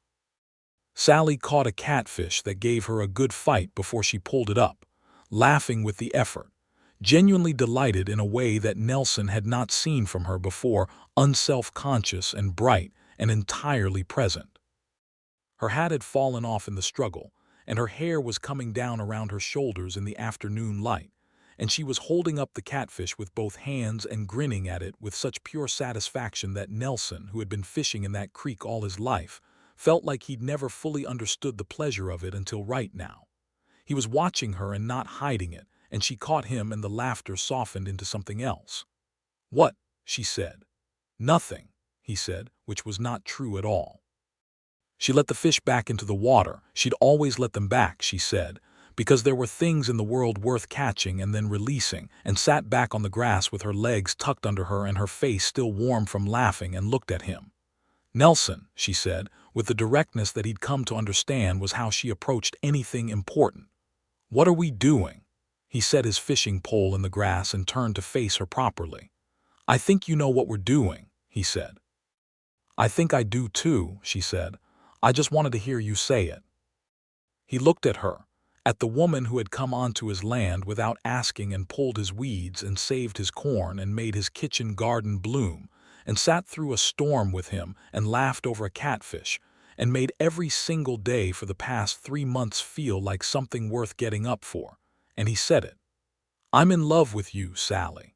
Sallie caught a catfish that gave her a good fight before she pulled it up, laughing with the effort, genuinely delighted in a way that Nelson had not seen from her before, unself-conscious and bright and entirely present. Her hat had fallen off in the struggle, and her hair was coming down around her shoulders in the afternoon light, and she was holding up the catfish with both hands and grinning at it with such pure satisfaction that Nelson, who had been fishing in that creek all his life, felt like he'd never fully understood the pleasure of it until right now. He was watching her and not hiding it, and she caught him, and the laughter softened into something else. "What?" she said. "Nothing," he said, which was not true at all. She let the fish back into the water. She'd always let them back, she said, because there were things in the world worth catching and then releasing, and sat back on the grass with her legs tucked under her and her face still warm from laughing, and looked at him. Nelson, she said, with the directness that he'd come to understand was how she approached anything important. What are we doing? He set his fishing pole in the grass and turned to face her properly. I think you know what we're doing, he said. I think I do too, she said. I just wanted to hear you say it. He looked at her, at the woman who had come onto his land without asking and pulled his weeds and saved his corn and made his kitchen garden bloom, and sat through a storm with him and laughed over a catfish, and made every single day for the past 3 months feel like something worth getting up for. And he said it. I'm in love with you, Sallie.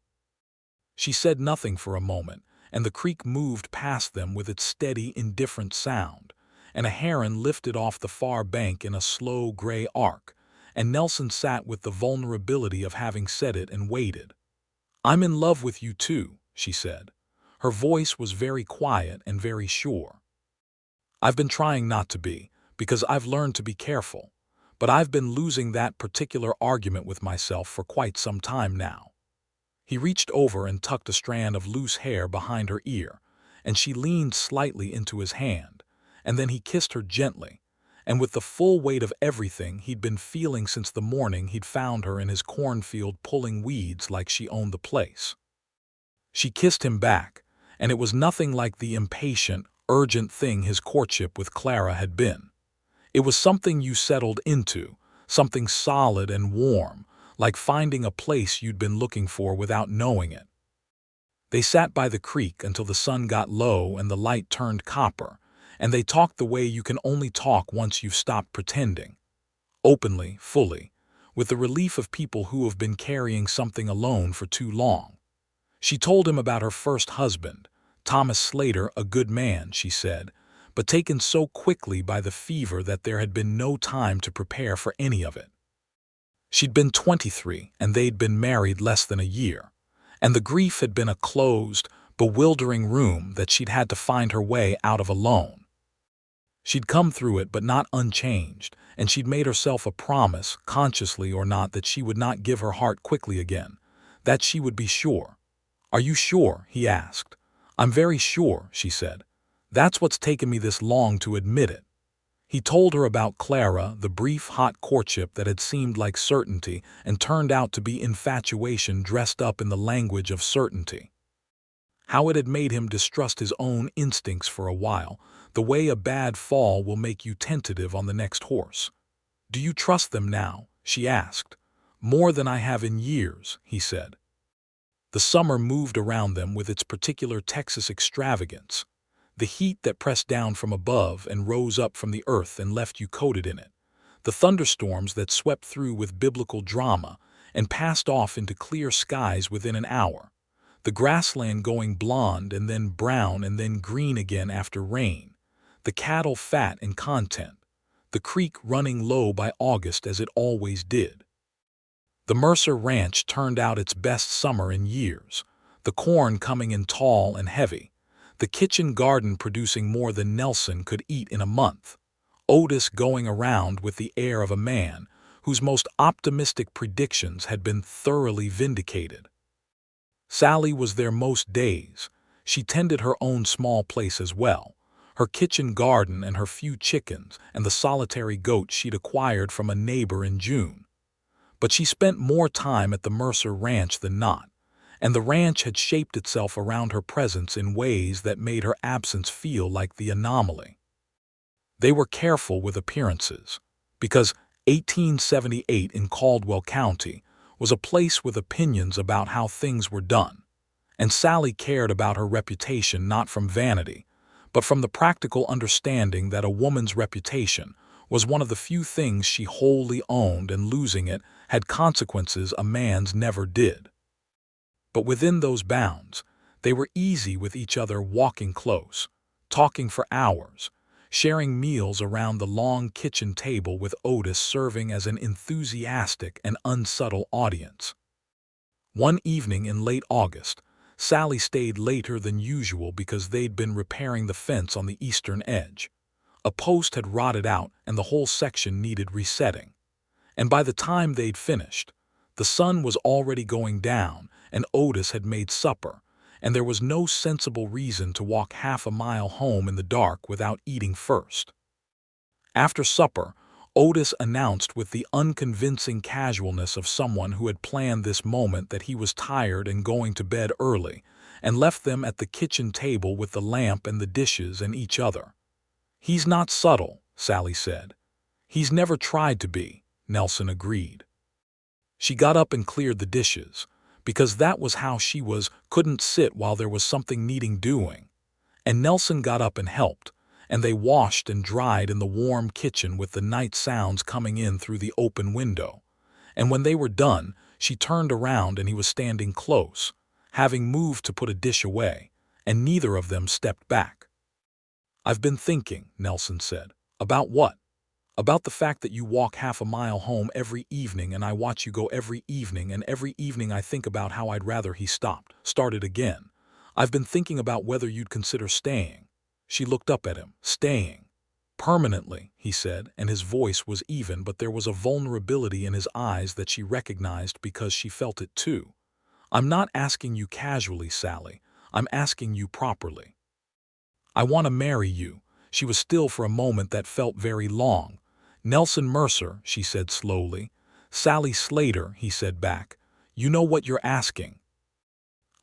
She said nothing for a moment, and the creek moved past them with its steady, indifferent sound, and a heron lifted off the far bank in a slow gray arc, and Nelson sat with the vulnerability of having said it and waited. I'm in love with you too, she said. Her voice was very quiet and very sure. I've been trying not to be, because I've learned to be careful, but I've been losing that particular argument with myself for quite some time now. He reached over and tucked a strand of loose hair behind her ear, and she leaned slightly into his hand, and then he kissed her gently, and with the full weight of everything he'd been feeling since the morning he'd found her in his cornfield pulling weeds like she owned the place. She kissed him back, and it was nothing like the impatient, urgent thing his courtship with Clara had been. It was something you settled into, something solid and warm, like finding a place you'd been looking for without knowing it. They sat by the creek until the sun got low and the light turned copper, and they talked the way you can only talk once you've stopped pretending. Openly, fully, with the relief of people who have been carrying something alone for too long. She told him about her first husband, Thomas Slater, a good man, she said, but taken so quickly by the fever that there had been no time to prepare for any of it. She'd been 23, and they'd been married less than a year, and the grief had been a closed, bewildering room that she'd had to find her way out of alone. She'd come through it but not unchanged, and she'd made herself a promise, consciously or not, that she would not give her heart quickly again, that she would be sure. Are you sure? He asked. I'm very sure, she said. That's what's taken me this long to admit it. He told her about Clara, the brief, hot courtship that had seemed like certainty and turned out to be infatuation dressed up in the language of certainty. How it had made him distrust his own instincts for a while, the way a bad fall will make you tentative on the next horse. Do you trust them now? She asked. More than I have in years, he said. The summer moved around them with its particular Texas extravagance. The heat that pressed down from above and rose up from the earth and left you coated in it. The thunderstorms that swept through with biblical drama and passed off into clear skies within an hour. The grassland going blonde and then brown and then green again after rain. The cattle fat and content. The creek running low by August as it always did. The Mercer ranch turned out its best summer in years. The corn coming in tall and heavy. The kitchen garden producing more than Nelson could eat in a month. Otis going around with the air of a man whose most optimistic predictions had been thoroughly vindicated. Sallie was there most days. She tended her own small place as well, her kitchen garden and her few chickens and the solitary goat she'd acquired from a neighbor in June. But she spent more time at the Mercer ranch than not, and the ranch had shaped itself around her presence in ways that made her absence feel like the anomaly. They were careful with appearances, because 1878 in Caldwell County was a place with opinions about how things were done, and Sallie cared about her reputation not from vanity, but from the practical understanding that a woman's reputation was one of the few things she wholly owned, and losing it had consequences a man's never did. But within those bounds, they were easy with each other, walking close, talking for hours, sharing meals around the long kitchen table with Otis serving as an enthusiastic and unsubtle audience. One evening in late August, Sallie stayed later than usual because they'd been repairing the fence on the eastern edge. A post had rotted out and the whole section needed resetting. And by the time they'd finished, the sun was already going down and Otis had made supper, and there was no sensible reason to walk half a mile home in the dark without eating first. After supper, Otis announced with the unconvincing casualness of someone who had planned this moment that he was tired and going to bed early, and left them at the kitchen table with the lamp and the dishes and each other. "He's not subtle," Sallie said. "He's never tried to be," Nelson agreed. She got up and cleared the dishes, because that was how she couldn't sit while there was something needing doing. And Nelson got up and helped, and they washed and dried in the warm kitchen with the night sounds coming in through the open window. And when they were done, she turned around and he was standing close, having moved to put a dish away, and neither of them stepped back. "I've been thinking," Nelson said. "About what?" "About the fact that you walk half a mile home every evening and I watch you go every evening, and every evening I think about how I'd rather he started again. I've been thinking about whether you'd consider staying." She looked up at him. "Staying." "Permanently," he said, and his voice was even, but there was a vulnerability in his eyes that she recognized because she felt it too. "I'm not asking you casually, Sallie. I'm asking you properly. I want to marry you." She was still for a moment that felt very long. "Nelson Mercer," she said slowly. "Sallie Slater," he said back. "You know what you're asking."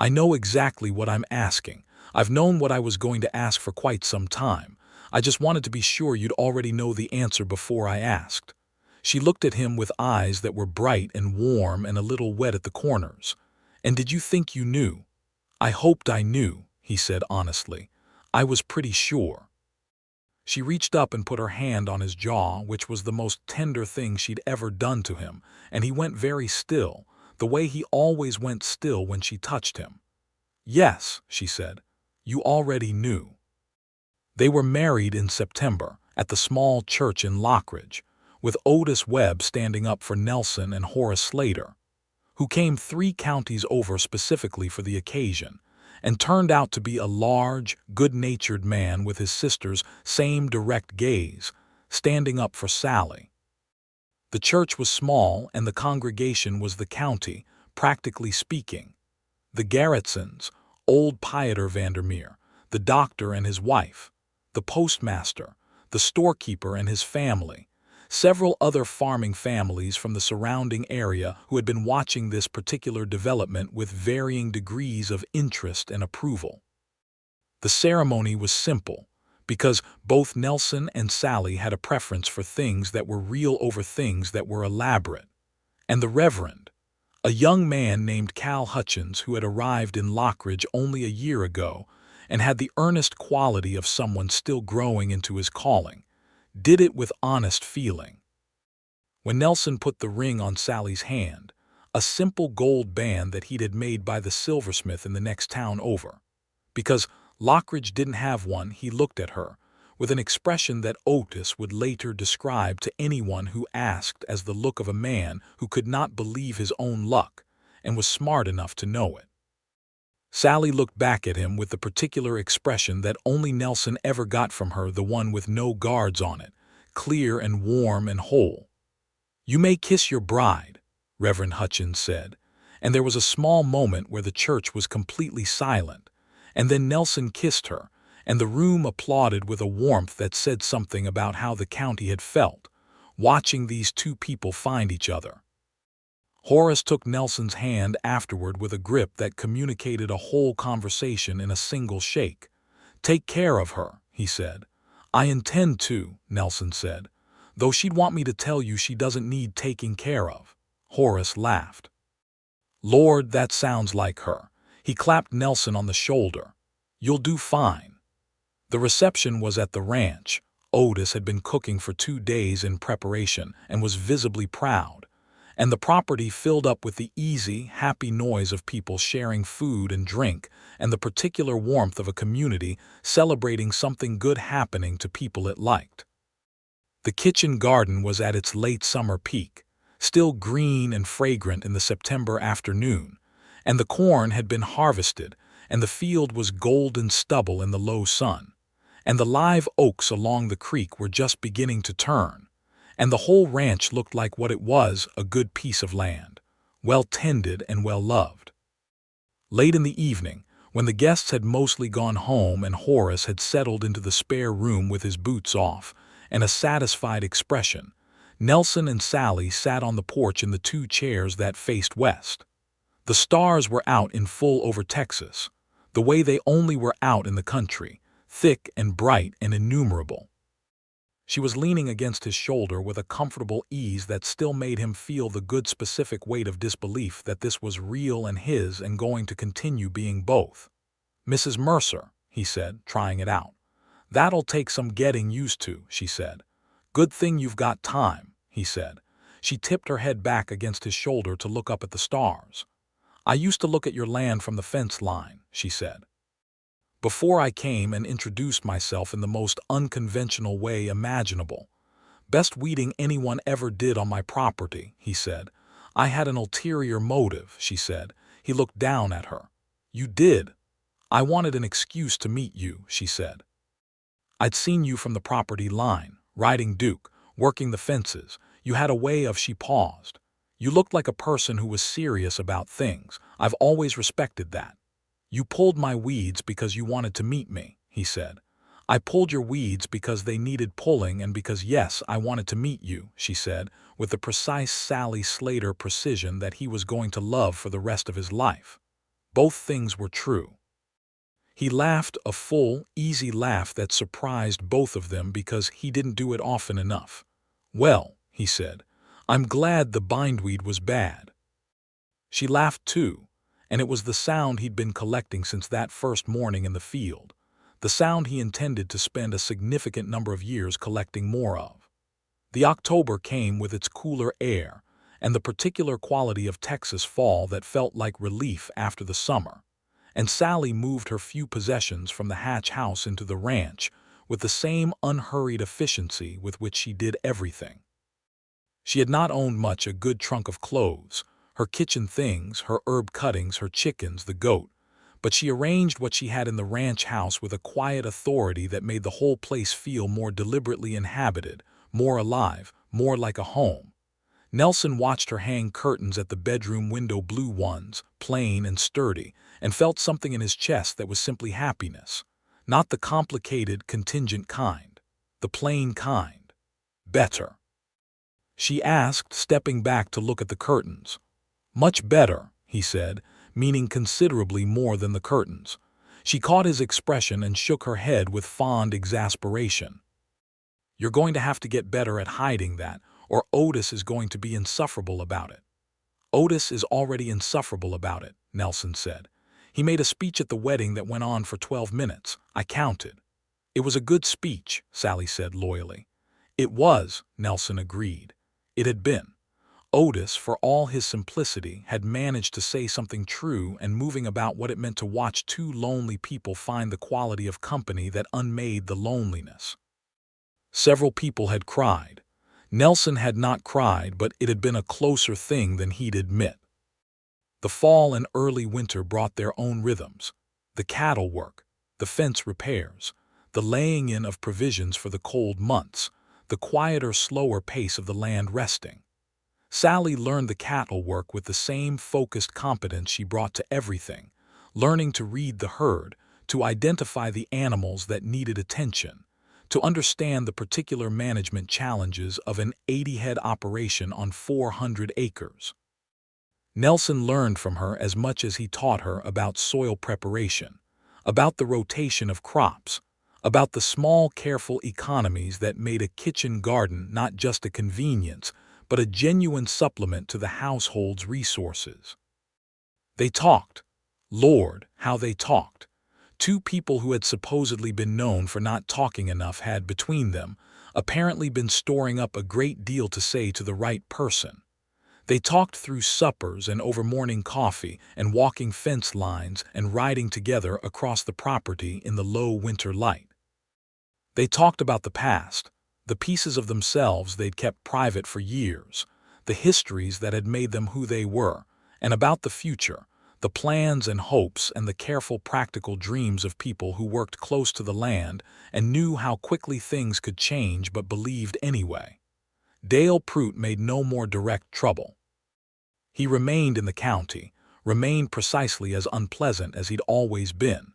"I know exactly what I'm asking. I've known what I was going to ask for quite some time. I just wanted to be sure you'd already know the answer before I asked." She looked at him with eyes that were bright and warm and a little wet at the corners. "And did you think you knew?" "I hoped I knew," he said honestly. "I was pretty sure." She reached up and put her hand on his jaw, which was the most tender thing she'd ever done to him, and he went very still, the way he always went still when she touched him. "Yes," she said, "you already knew." They were married in September, at the small church in Lockridge, with Otis Webb standing up for Nelson and Horace Slater, who came 3 counties over specifically for the occasion, and turned out to be a large, good-natured man with his sister's same direct gaze, standing up for Sallie. The church was small and the congregation was the county, practically speaking. The Garretsons, old Pieter Vandermeer, the doctor and his wife, the postmaster, the storekeeper and his family, several other farming families from the surrounding area who had been watching this particular development with varying degrees of interest and approval. The ceremony was simple, because both Nelson and Sallie had a preference for things that were real over things that were elaborate. And the Reverend, a young man named Cal Hutchins who had arrived in Lockridge only a year ago and had the earnest quality of someone still growing into his calling, did it with honest feeling. When Nelson put the ring on Sallie's hand, a simple gold band that he'd had made by the silversmith in the next town over, because Lockridge didn't have one, he looked at her with an expression that Otis would later describe to anyone who asked as the look of a man who could not believe his own luck and was smart enough to know it. Sallie looked back at him with the particular expression that only Nelson ever got from her, the one with no guards on it, clear and warm and whole. "You may kiss your bride," Reverend Hutchins said, and there was a small moment where the church was completely silent, and then Nelson kissed her, and the room applauded with a warmth that said something about how the county had felt, watching these 2 people find each other. Horace took Nelson's hand afterward with a grip that communicated a whole conversation in a single shake. "Take care of her," he said. "I intend to," Nelson said, "though she'd want me to tell you she doesn't need taking care of." Horace laughed. "Lord, that sounds like her." He clapped Nelson on the shoulder. "You'll do fine." The reception was at the ranch. Otis had been cooking for 2 days in preparation and was visibly proud, and the property filled up with the easy, happy noise of people sharing food and drink and the particular warmth of a community celebrating something good happening to people it liked. The kitchen garden was at its late summer peak, still green and fragrant in the September afternoon, and the corn had been harvested and the field was golden stubble in the low sun, and the live oaks along the creek were just beginning to turn, and the whole ranch looked like what it was, a good piece of land, well tended and well loved. Late in the evening, when the guests had mostly gone home and Horace had settled into the spare room with his boots off and a satisfied expression, Nelson and Sallie sat on the porch in the two chairs that faced west. The stars were out in full over Texas, the way they only were out in the country, thick and bright and innumerable. She was leaning against his shoulder with a comfortable ease that still made him feel the good specific weight of disbelief that this was real and his and going to continue being both. "Mrs. Mercer," he said, trying it out. "That'll take some getting used to," she said. "Good thing you've got time," he said. She tipped her head back against his shoulder to look up at the stars. "I used to look at your land from the fence line," she said. "Before I came and introduced myself in the most unconventional way imaginable. Best weeding anyone ever did on my property," he said. "I had an ulterior motive," she said. He looked down at her. "You did?" "I wanted an excuse to meet you," she said. "I'd seen you from the property line, riding Duke, working the fences. You had a way of—" She paused. "You looked like a person who was serious about things. I've always respected that. You pulled my weeds because you wanted to meet me," he said. "I pulled your weeds because they needed pulling and because, yes, I wanted to meet you," she said, with the precise Sallie Slater precision that he was going to love for the rest of his life. Both things were true. He laughed, a full, easy laugh that surprised both of them because he didn't do it often enough. "Well," he said, "I'm glad the bindweed was bad." She laughed too, and it was the sound he'd been collecting since that first morning in the field, the sound he intended to spend a significant number of years collecting more of. The October came with its cooler air and the particular quality of Texas fall that felt like relief after the summer, and Sallie moved her few possessions from the Hatch house into the ranch with the same unhurried efficiency with which she did everything. She had not owned much, a good trunk of clothes, her kitchen things, her herb cuttings, her chickens, the goat, but she arranged what she had in the ranch house with a quiet authority that made the whole place feel more deliberately inhabited, more alive, more like a home. Nelson watched her hang curtains at the bedroom window, blue ones, plain and sturdy, and felt something in his chest that was simply happiness. Not the complicated, contingent kind. The plain kind. "Better?" she asked, stepping back to look at the curtains. "Much better," he said, meaning considerably more than the curtains. She caught his expression and shook her head with fond exasperation. "You're going to have to get better at hiding that, or Otis is going to be insufferable about it." "Otis is already insufferable about it," Nelson said. "He made a speech at the wedding that went on for 12 minutes. I counted." "It was a good speech," Sallie said loyally. "It was," Nelson agreed. It had been. Otis, for all his simplicity, had managed to say something true and moving about what it meant to watch two lonely people find the quality of company that unmade the loneliness. Several people had cried. Nelson had not cried, but it had been a closer thing than he'd admit. The fall and early winter brought their own rhythms. The cattle work, the fence repairs, the laying in of provisions for the cold months, the quieter, slower pace of the land resting. Sallie learned the cattle work with the same focused competence she brought to everything, learning to read the herd, to identify the animals that needed attention, to understand the particular management challenges of an 80-head operation on 400 acres. Nelson learned from her as much as he taught her about soil preparation, about the rotation of crops, about the small, careful economies that made a kitchen garden not just a convenience, but a genuine supplement to the household's resources. They talked. Lord, how they talked. Two people who had supposedly been known for not talking enough had, between them, apparently been storing up a great deal to say to the right person. They talked through suppers and over morning coffee and walking fence lines and riding together across the property in the low winter light. They talked about the past, the pieces of themselves they'd kept private for years, the histories that had made them who they were, and about the future, the plans and hopes and the careful practical dreams of people who worked close to the land and knew how quickly things could change but believed anyway. Dale Prout made no more direct trouble. He remained in the county, remained precisely as unpleasant as he'd always been,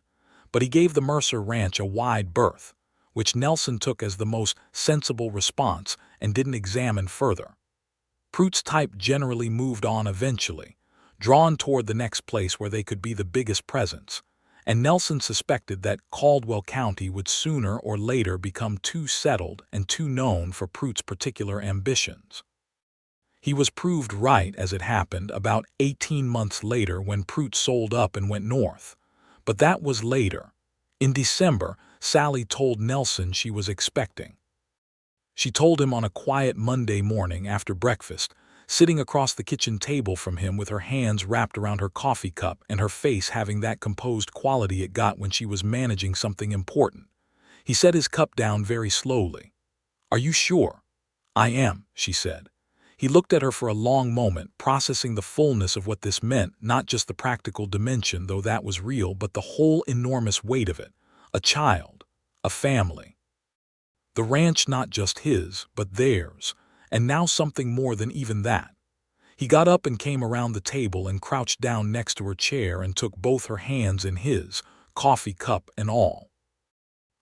but he gave the Mercer ranch a wide berth, which Nelson took as the most sensible response and didn't examine further. Prout's type generally moved on eventually, drawn toward the next place where they could be the biggest presence, and Nelson suspected that Caldwell County would sooner or later become too settled and too known for Prout's particular ambitions. He was proved right, as it happened, about 18 months later when Prout sold up and went north. But that was later. In December, Sallie told Nelson she was expecting. She told him on a quiet Monday morning after breakfast, sitting across the kitchen table from him with her hands wrapped around her coffee cup and her face having that composed quality it got when she was managing something important. He set his cup down very slowly. "Are you sure?" "I am," she said. He looked at her for a long moment, processing the fullness of what this meant, not just the practical dimension, though that was real, but the whole enormous weight of it. A child, a family. The ranch not just his, but theirs, and now something more than even that. He got up and came around the table and crouched down next to her chair and took both her hands in his, coffee cup and all.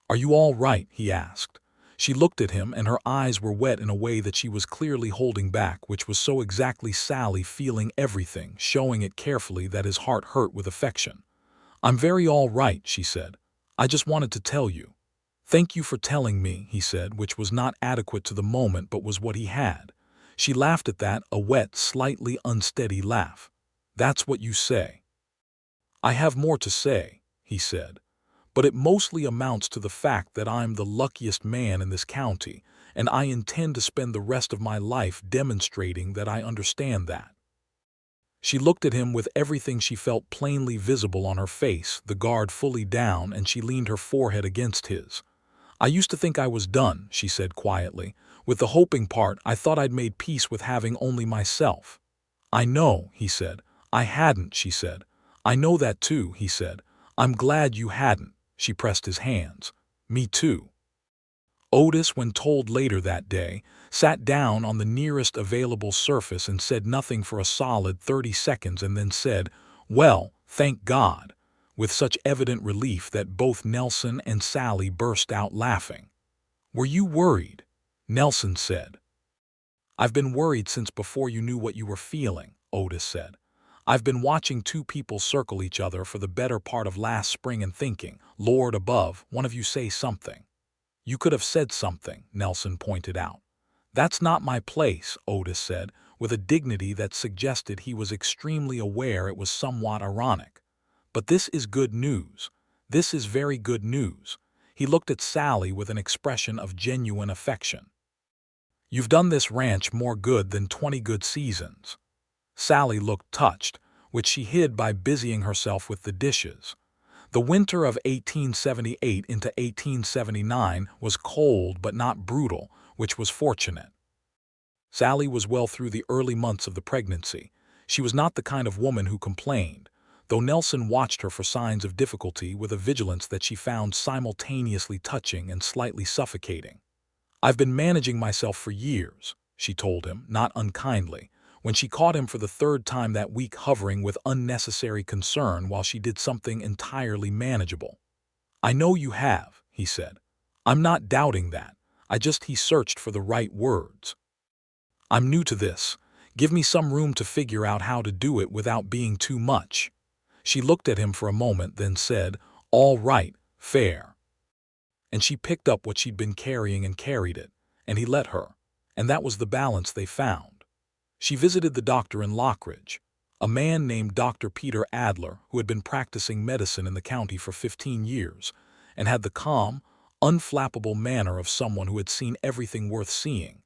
"Are you all right?" he asked. She looked at him, and her eyes were wet in a way that she was clearly holding back, which was so exactly Sallie, feeling everything, showing it carefully that his heart hurt with affection. "I'm very all right," she said. "I just wanted to tell you." "Thank you for telling me," he said, which was not adequate to the moment but was what he had. She laughed at that, a wet, slightly unsteady laugh. "That's what you say." "I have more to say," he said. "But it mostly amounts to the fact that I'm the luckiest man in this county, and I intend to spend the rest of my life demonstrating that I understand that." She looked at him with everything she felt plainly visible on her face, the guard fully down, and she leaned her forehead against his. "I used to think I was done," she said quietly. "With the hoping part, I thought I'd made peace with having only myself." "I know," he said. "I hadn't," she said. "I know that too," he said. "I'm glad you hadn't." She pressed his hands. "Me too." Otis, when told later that day, sat down on the nearest available surface and said nothing for a solid 30 seconds and then said, "Well, thank God," with such evident relief that both Nelson and Sallie burst out laughing. "Were you worried?" Nelson said. "I've been worried since before you knew what you were feeling," Otis said. "I've been watching two people circle each other for the better part of last spring and thinking, Lord above, one of you say something." "You could have said something," Nelson pointed out. "That's not my place," Otis said, with a dignity that suggested he was extremely aware it was somewhat ironic. "But this is good news. This is very good news." He looked at Sallie with an expression of genuine affection. "You've done this ranch more good than 20 good seasons." Sallie looked touched, which she hid by busying herself with the dishes. The winter of 1878 into 1879 was cold but not brutal, which was fortunate. Sallie was well through the early months of the pregnancy. She was not the kind of woman who complained, though Nelson watched her for signs of difficulty with a vigilance that she found simultaneously touching and slightly suffocating. "I've been managing myself for years," she told him, not unkindly, when she caught him for the third time that week hovering with unnecessary concern while she did something entirely manageable. "I know you have," he said. "I'm not doubting that. He searched for the right words. I'm new to this. Give me some room to figure out how to do it without being too much." She looked at him for a moment, then said, "All right, fair." And she picked up what she'd been carrying and carried it, and he let her, and that was the balance they found. She visited the doctor in Lockridge, a man named Dr. Peter Adler, who had been practicing medicine in the county for 15 years, and had the calm, unflappable manner of someone who had seen everything worth seeing.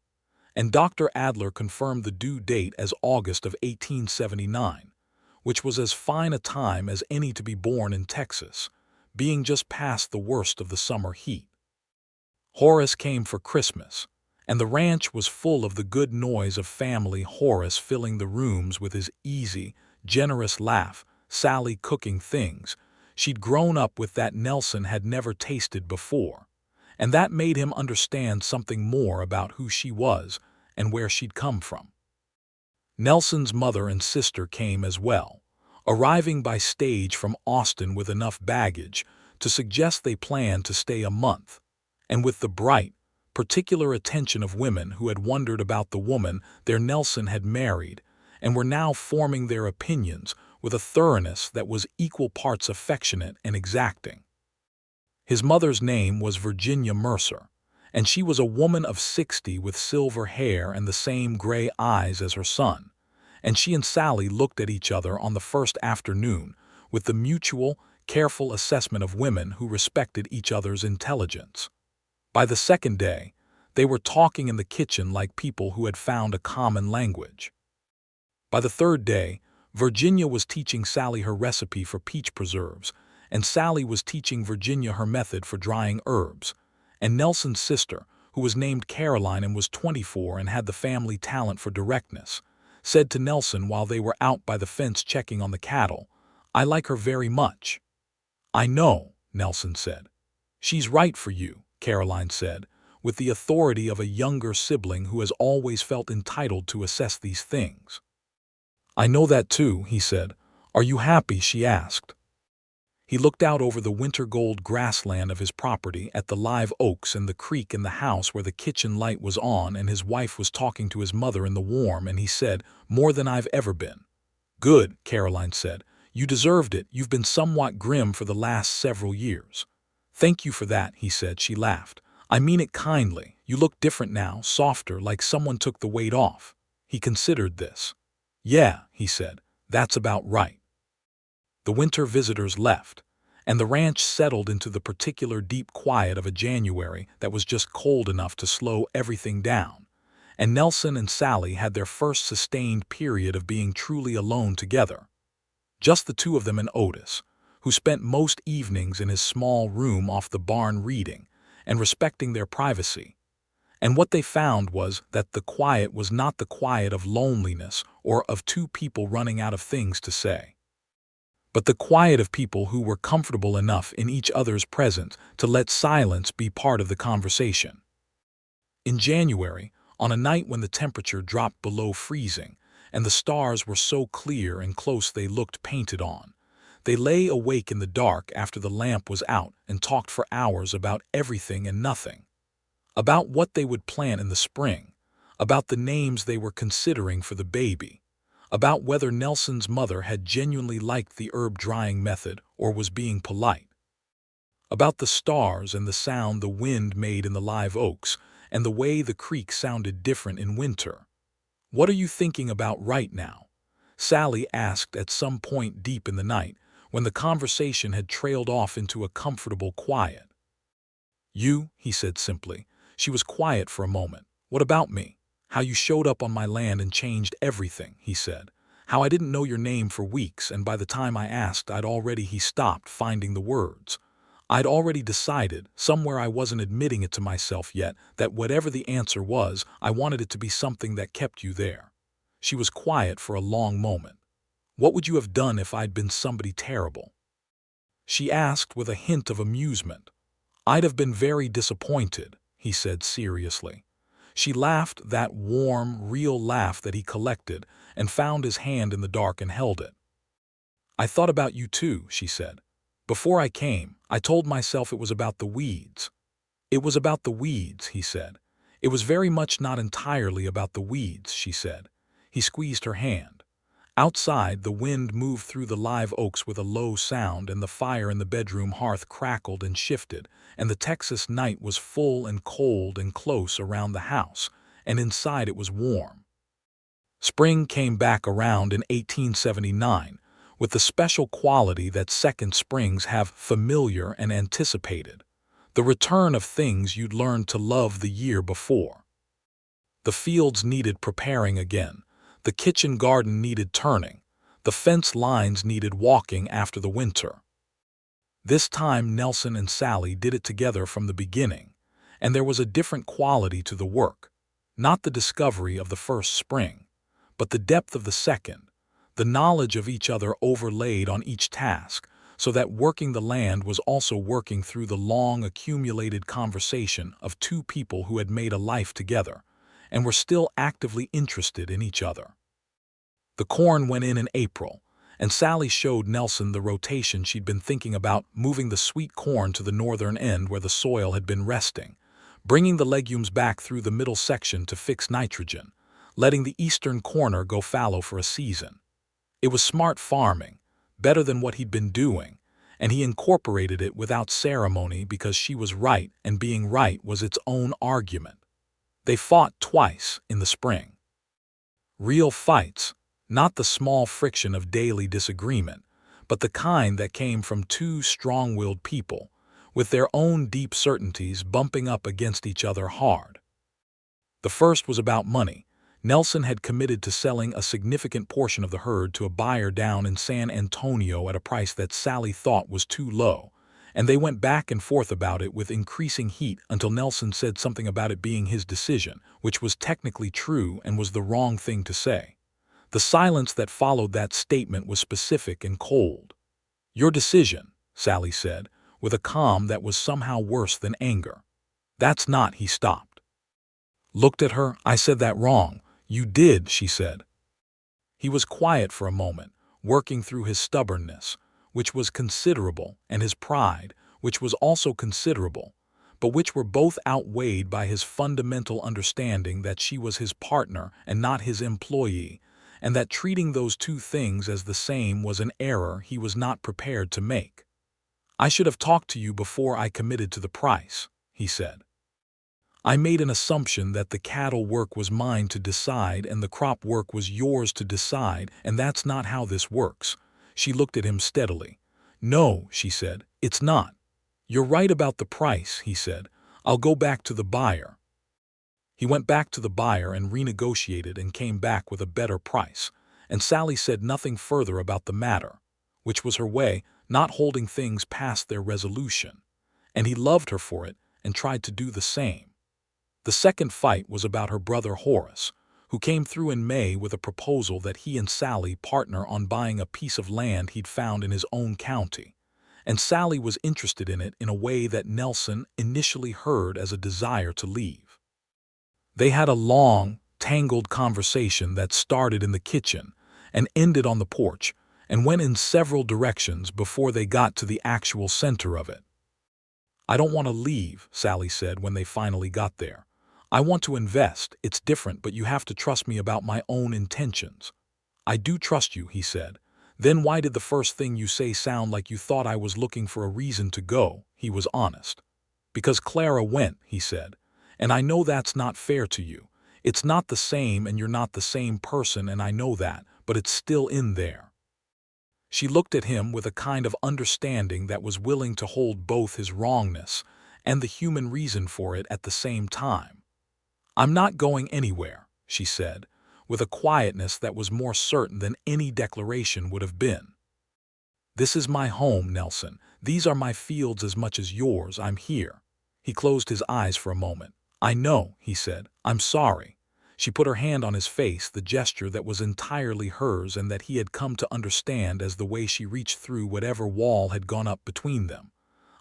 And Dr. Adler confirmed the due date as August of 1879, which was as fine a time as any to be born in Texas, being just past the worst of the summer heat. Horace came for Christmas, and the ranch was full of the good noise of family, Horace filling the rooms with his easy, generous laugh, Sallie cooking things. She'd grown up with that Nelson had never tasted before, and that made him understand something more about who she was and where she'd come from. Nelson's mother and sister came as well, arriving by stage from Austin with enough baggage to suggest they planned to stay a month, and with the bright, particular attention of women who had wondered about the woman their Nelson had married and were now forming their opinions with a thoroughness that was equal parts affectionate and exacting. His mother's name was Virginia Mercer, and she was a woman of 60 with silver hair and the same gray eyes as her son, and she and Sallie looked at each other on the first afternoon with the mutual, careful assessment of women who respected each other's intelligence. By the second day, they were talking in the kitchen like people who had found a common language. By the third day, Virginia was teaching Sallie her recipe for peach preserves, and Sallie was teaching Virginia her method for drying herbs, and Nelson's sister, who was named Caroline and was 24 and had the family talent for directness, said to Nelson while they were out by the fence checking on the cattle, "I like her very much." "I know," Nelson said. "She's right for you," Caroline said, with the authority of a younger sibling who has always felt entitled to assess these things. "I know that too," he said. "Are you happy?" she asked. He looked out over the winter gold grassland of his property at the live oaks and the creek in the house where the kitchen light was on and his wife was talking to his mother in the warm, and he said, "More than I've ever been." "Good," Caroline said. "You deserved it. You've been somewhat grim for the last several years." "Thank you for that," he said. She laughed. "I mean it kindly. You look different now, softer, like someone took the weight off." He considered this. "Yeah," he said, "that's about right." The winter visitors left, and the ranch settled into the particular deep quiet of a January that was just cold enough to slow everything down, and Nelson and Sallie had their first sustained period of being truly alone together. Just the two of them and Otis, who spent most evenings in his small room off the barn reading and respecting their privacy. And what they found was that the quiet was not the quiet of loneliness or of two people running out of things to say, but the quiet of people who were comfortable enough in each other's presence to let silence be part of the conversation. In January, on a night when the temperature dropped below freezing and the stars were so clear and close they looked painted on, they lay awake in the dark after the lamp was out and talked for hours about everything and nothing. About what they would plant in the spring, about the names they were considering for the baby, about whether Nelson's mother had genuinely liked the herb drying method or was being polite, about the stars and the sound the wind made in the live oaks and the way the creek sounded different in winter. "What are you thinking about right now?" Sallie asked at some point deep in the night when the conversation had trailed off into a comfortable quiet. "You," he said simply. She was quiet for a moment. "What about me? How you showed up on my land and changed everything," he said. "How I didn't know your name for weeks, and by the time I asked he stopped finding the words. I'd already decided, somewhere I wasn't admitting it to myself yet, that whatever the answer was, I wanted it to be something that kept you there." She was quiet for a long moment. "What would you have done if I'd been somebody terrible?" She asked with a hint of amusement. "I'd have been very disappointed," he said seriously. She laughed, that warm, real laugh that he collected, and found his hand in the dark and held it. "I thought about you too," she said. "Before I came, I told myself it was about the weeds." "It was about the weeds," he said. "It was very much not entirely about the weeds," she said. He squeezed her hand. Outside, the wind moved through the live oaks with a low sound, and the fire in the bedroom hearth crackled and shifted, and the Texas night was full and cold and close around the house, and inside it was warm. Spring came back around in 1879, with the special quality that second springs have, familiar and anticipated, the return of things you'd learned to love the year before. The fields needed preparing again. The kitchen garden needed turning. The fence lines needed walking after the winter. This time Nelson and Sallie did it together from the beginning, and there was a different quality to the work, not the discovery of the first spring, but the depth of the second, the knowledge of each other overlaid on each task, so that working the land was also working through the long accumulated conversation of two people who had made a life together and were still actively interested in each other. The corn went in April, and Sallie showed Nelson the rotation she'd been thinking about, moving the sweet corn to the northern end where the soil had been resting, bringing the legumes back through the middle section to fix nitrogen, letting the eastern corner go fallow for a season. It was smart farming, better than what he'd been doing, and he incorporated it without ceremony because she was right and being right was its own argument. They fought twice in the spring. Real fights, not the small friction of daily disagreement, but the kind that came from two strong-willed people, with their own deep certainties bumping up against each other hard. The first was about money. Nelson had committed to selling a significant portion of the herd to a buyer down in San Antonio at a price that Sallie thought was too low, and they went back and forth about it with increasing heat until Nelson said something about it being his decision, which was technically true and was the wrong thing to say. The silence that followed that statement was specific and cold. "Your decision," Sallie said, with a calm that was somehow worse than anger. "That's not," he stopped. Looked at her. "I said that wrong." "You did," she said. He was quiet for a moment, working through his stubbornness, which was considerable, and his pride, which was also considerable, but which were both outweighed by his fundamental understanding that she was his partner and not his employee, and that treating those two things as the same was an error he was not prepared to make. "I should have talked to you before I committed to the price," he said. "I made an assumption that the cattle work was mine to decide and the crop work was yours to decide, and that's not how this works." She looked at him steadily. "No," she said, "it's not." "You're right about the price," he said. "I'll go back to the buyer." He went back to the buyer and renegotiated and came back with a better price, and Sallie said nothing further about the matter, which was her way, not holding things past their resolution, and he loved her for it and tried to do the same. The second fight was about her brother Horace, who came through in May with a proposal that he and Sallie partner on buying a piece of land he'd found in his own county, and Sallie was interested in it in a way that Nelson initially heard as a desire to leave. They had a long, tangled conversation that started in the kitchen and ended on the porch and went in several directions before they got to the actual center of it. "I don't want to leave," Sallie said when they finally got there. "I want to invest. It's different, but you have to trust me about my own intentions." "I do trust you," he said. "Then why did the first thing you say sound like you thought I was looking for a reason to go?" He was honest. "Because Clara went," he said. "And I know that's not fair to you. It's not the same and you're not the same person and I know that, but it's still in there." She looked at him with a kind of understanding that was willing to hold both his wrongness and the human reason for it at the same time. "I'm not going anywhere," she said, with a quietness that was more certain than any declaration would have been. "This is my home, Nelson. These are my fields as much as yours. I'm here." He closed his eyes for a moment. "I know," he said. "I'm sorry." She put her hand on his face, the gesture that was entirely hers and that he had come to understand as the way she reached through whatever wall had gone up between them.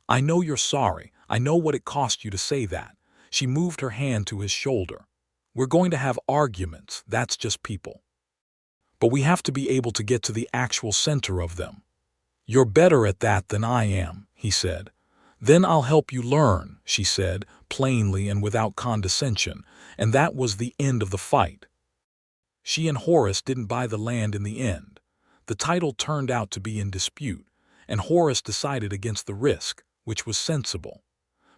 "I know you're sorry. I know what it cost you to say that." She moved her hand to his shoulder. "We're going to have arguments. That's just people. But we have to be able to get to the actual center of them." "You're better at that than I am," he said. "Then I'll help you learn," she said, plainly and without condescension, and that was the end of the fight. She and Horace didn't buy the land in the end. The title turned out to be in dispute, and Horace decided against the risk, which was sensible.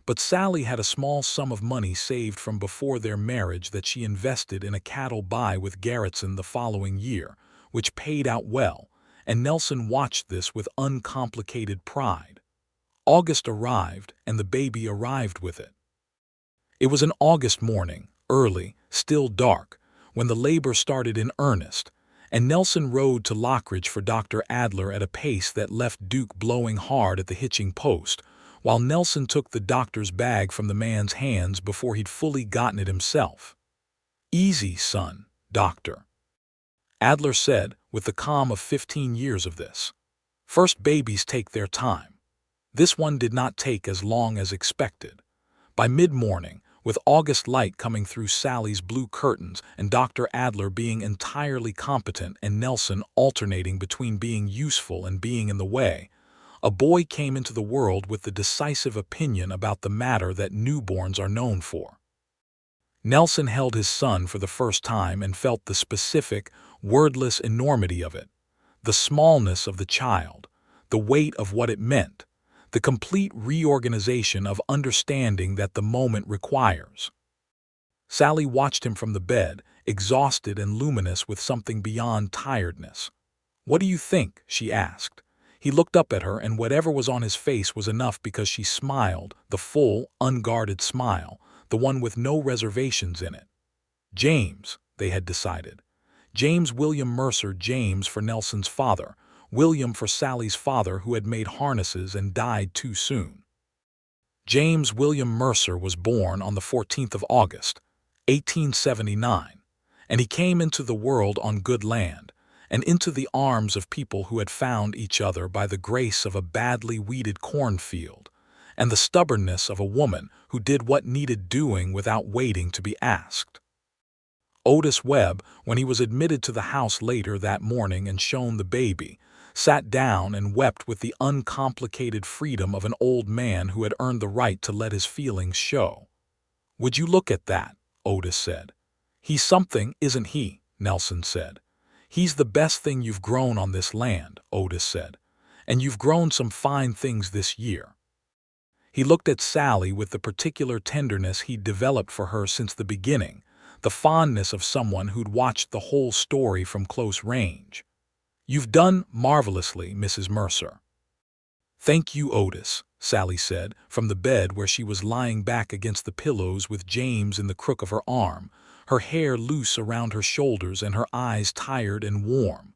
But Sallie had a small sum of money saved from before their marriage that she invested in a cattle buy with Garretson the following year, which paid out well, and Nelson watched this with uncomplicated pride. August arrived, and the baby arrived with it. It was an August morning, early, still dark, when the labor started in earnest, and Nelson rode to Lockridge for Dr. Adler at a pace that left Duke blowing hard at the hitching post, while Nelson took the doctor's bag from the man's hands before he'd fully gotten it himself. "Easy, son, doctor," Adler said, with the calm of 15 years of this. First babies take their time. This one did not take as long as expected. By mid-morning, with August light coming through Sally's blue curtains and Dr. Adler being entirely competent and Nelson alternating between being useful and being in the way, a boy came into the world with the decisive opinion about the matter that newborns are known for. Nelson held his son for the first time and felt the specific, wordless enormity of it, the smallness of the child, the weight of what it meant, the complete reorganization of understanding that the moment requires. Sally watched him from the bed, exhausted and luminous with something beyond tiredness. "What do you think?" she asked. He looked up at her, and whatever was on his face was enough because she smiled, the full, unguarded smile, the one with no reservations in it. James, they had decided. James William Mercer, James for Nelson's father, William for Sally's father who had made harnesses and died too soon. James William Mercer was born on the 14th of August, 1879, and he came into the world on good land, and into the arms of people who had found each other by the grace of a badly weeded cornfield, and the stubbornness of a woman who did what needed doing without waiting to be asked. Otis Webb, when he was admitted to the house later that morning and shown the baby, sat down and wept with the uncomplicated freedom of an old man who had earned the right to let his feelings show. "Would you look at that?" Otis said. "He's something, isn't he?" Nelson said. "He's the best thing you've grown on this land," Otis said. "And you've grown some fine things this year." He looked at Sally with the particular tenderness he'd developed for her since the beginning, the fondness of someone who'd watched the whole story from close range. "You've done marvelously, Mrs. Mercer." "Thank you, Otis," Sally said, from the bed where she was lying back against the pillows with James in the crook of her arm, her hair loose around her shoulders and her eyes tired and warm.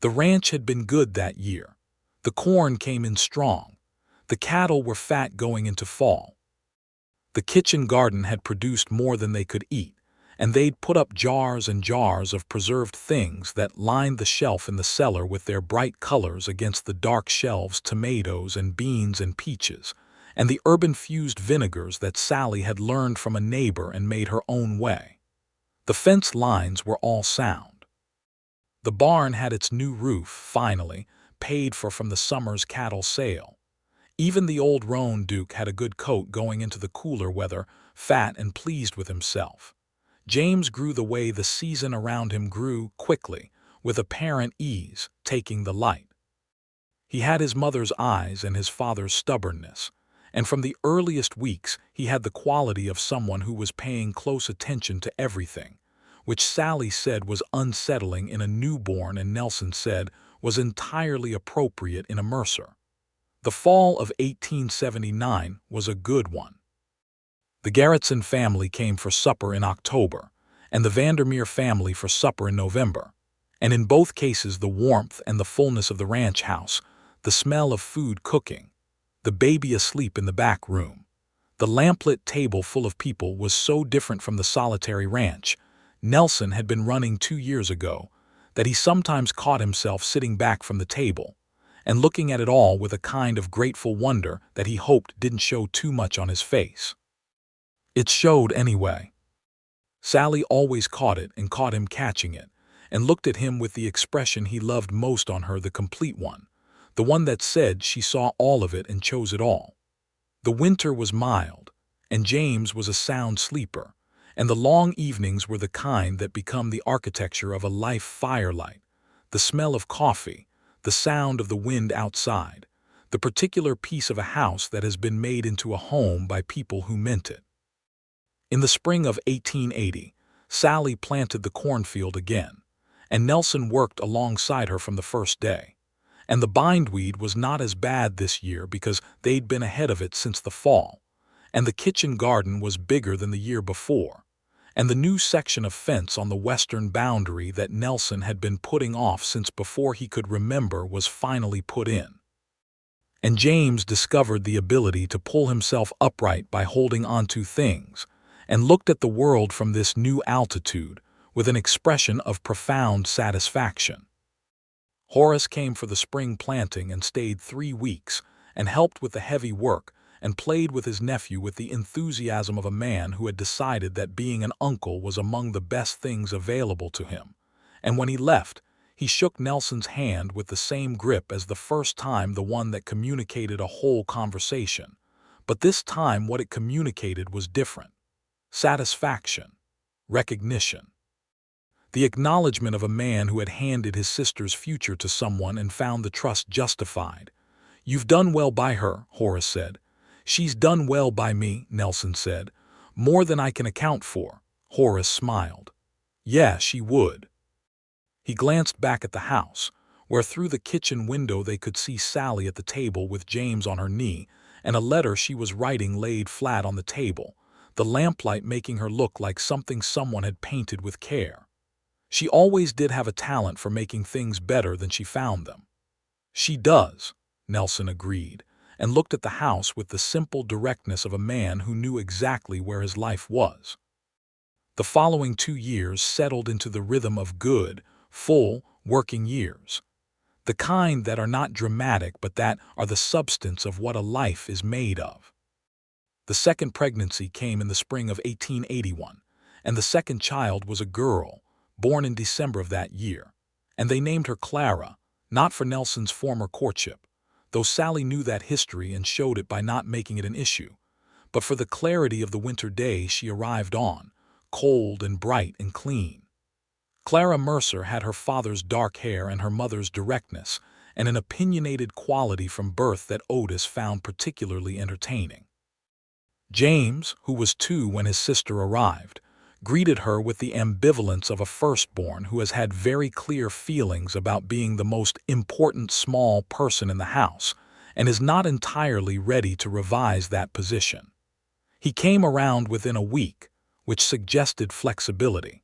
The ranch had been good that year. The corn came in strong. The cattle were fat going into fall. The kitchen garden had produced more than they could eat, and they'd put up jars and jars of preserved things that lined the shelf in the cellar with their bright colors against the dark shelves, tomatoes and beans and peaches, and the urban-fused vinegars that Sally had learned from a neighbor and made her own way. The fence lines were all sound. The barn had its new roof, finally, paid for from the summer's cattle sale. Even the old roan Duke had a good coat going into the cooler weather, fat and pleased with himself. James grew the way the season around him grew, quickly, with apparent ease, taking the light. He had his mother's eyes and his father's stubbornness, and from the earliest weeks he had the quality of someone who was paying close attention to everything, which Sally said was unsettling in a newborn and Nelson said was entirely appropriate in a Mercer. The fall of 1879 was a good one. The Garretson family came for supper in October, and the Vandermeer family for supper in November, and in both cases the warmth and the fullness of the ranch house, the smell of food cooking, the baby asleep in the back room, the lamplit table full of people was so different from the solitary ranch Nelson had been running 2 years ago that he sometimes caught himself sitting back from the table and looking at it all with a kind of grateful wonder that he hoped didn't show too much on his face. It showed anyway. Sally always caught it and caught him catching it, and looked at him with the expression he loved most on her, the complete one, the one that said she saw all of it and chose it all. The winter was mild, and James was a sound sleeper, and the long evenings were the kind that become the architecture of a life firelight, the smell of coffee, the sound of the wind outside, the particular piece of a house that has been made into a home by people who meant it. In the spring of 1880, Sally planted the cornfield again, and Nelson worked alongside her from the first day. And the bindweed was not as bad this year because they'd been ahead of it since the fall, and the kitchen garden was bigger than the year before, and the new section of fence on the western boundary that Nelson had been putting off since before he could remember was finally put in. And James discovered the ability to pull himself upright by holding onto things, and looked at the world from this new altitude with an expression of profound satisfaction. Horace came for the spring planting and stayed 3 weeks, and helped with the heavy work, and played with his nephew with the enthusiasm of a man who had decided that being an uncle was among the best things available to him. And when he left, he shook Nelson's hand with the same grip as the first time, the one that communicated a whole conversation. But this time what it communicated was different. Satisfaction. Recognition. The acknowledgement of a man who had handed his sister's future to someone and found the trust justified. "You've done well by her," Horace said. "She's done well by me," Nelson said. "More than I can account for." Horace smiled. "Yeah, she would." He glanced back at the house, where through the kitchen window they could see Sallie at the table with James on her knee, and a letter she was writing laid flat on the table, the lamplight making her look like something someone had painted with care. She always did have a talent for making things better than she found them. "She does," Nelson agreed, and looked at the house with the simple directness of a man who knew exactly where his life was. The following 2 years settled into the rhythm of good, full, working years. The kind that are not dramatic but that are the substance of what a life is made of. The second pregnancy came in the spring of 1881, and the second child was a girl, born in December of that year, and they named her Clara, not for Nelson's former courtship, though Sallie knew that history and showed it by not making it an issue, but for the clarity of the winter day she arrived on, cold and bright and clean. Clara Mercer had her father's dark hair and her mother's directness, and an opinionated quality from birth that Otis found particularly entertaining. James, who was 2 when his sister arrived, greeted her with the ambivalence of a firstborn who has had very clear feelings about being the most important small person in the house and is not entirely ready to revise that position. He came around within a week, which suggested flexibility.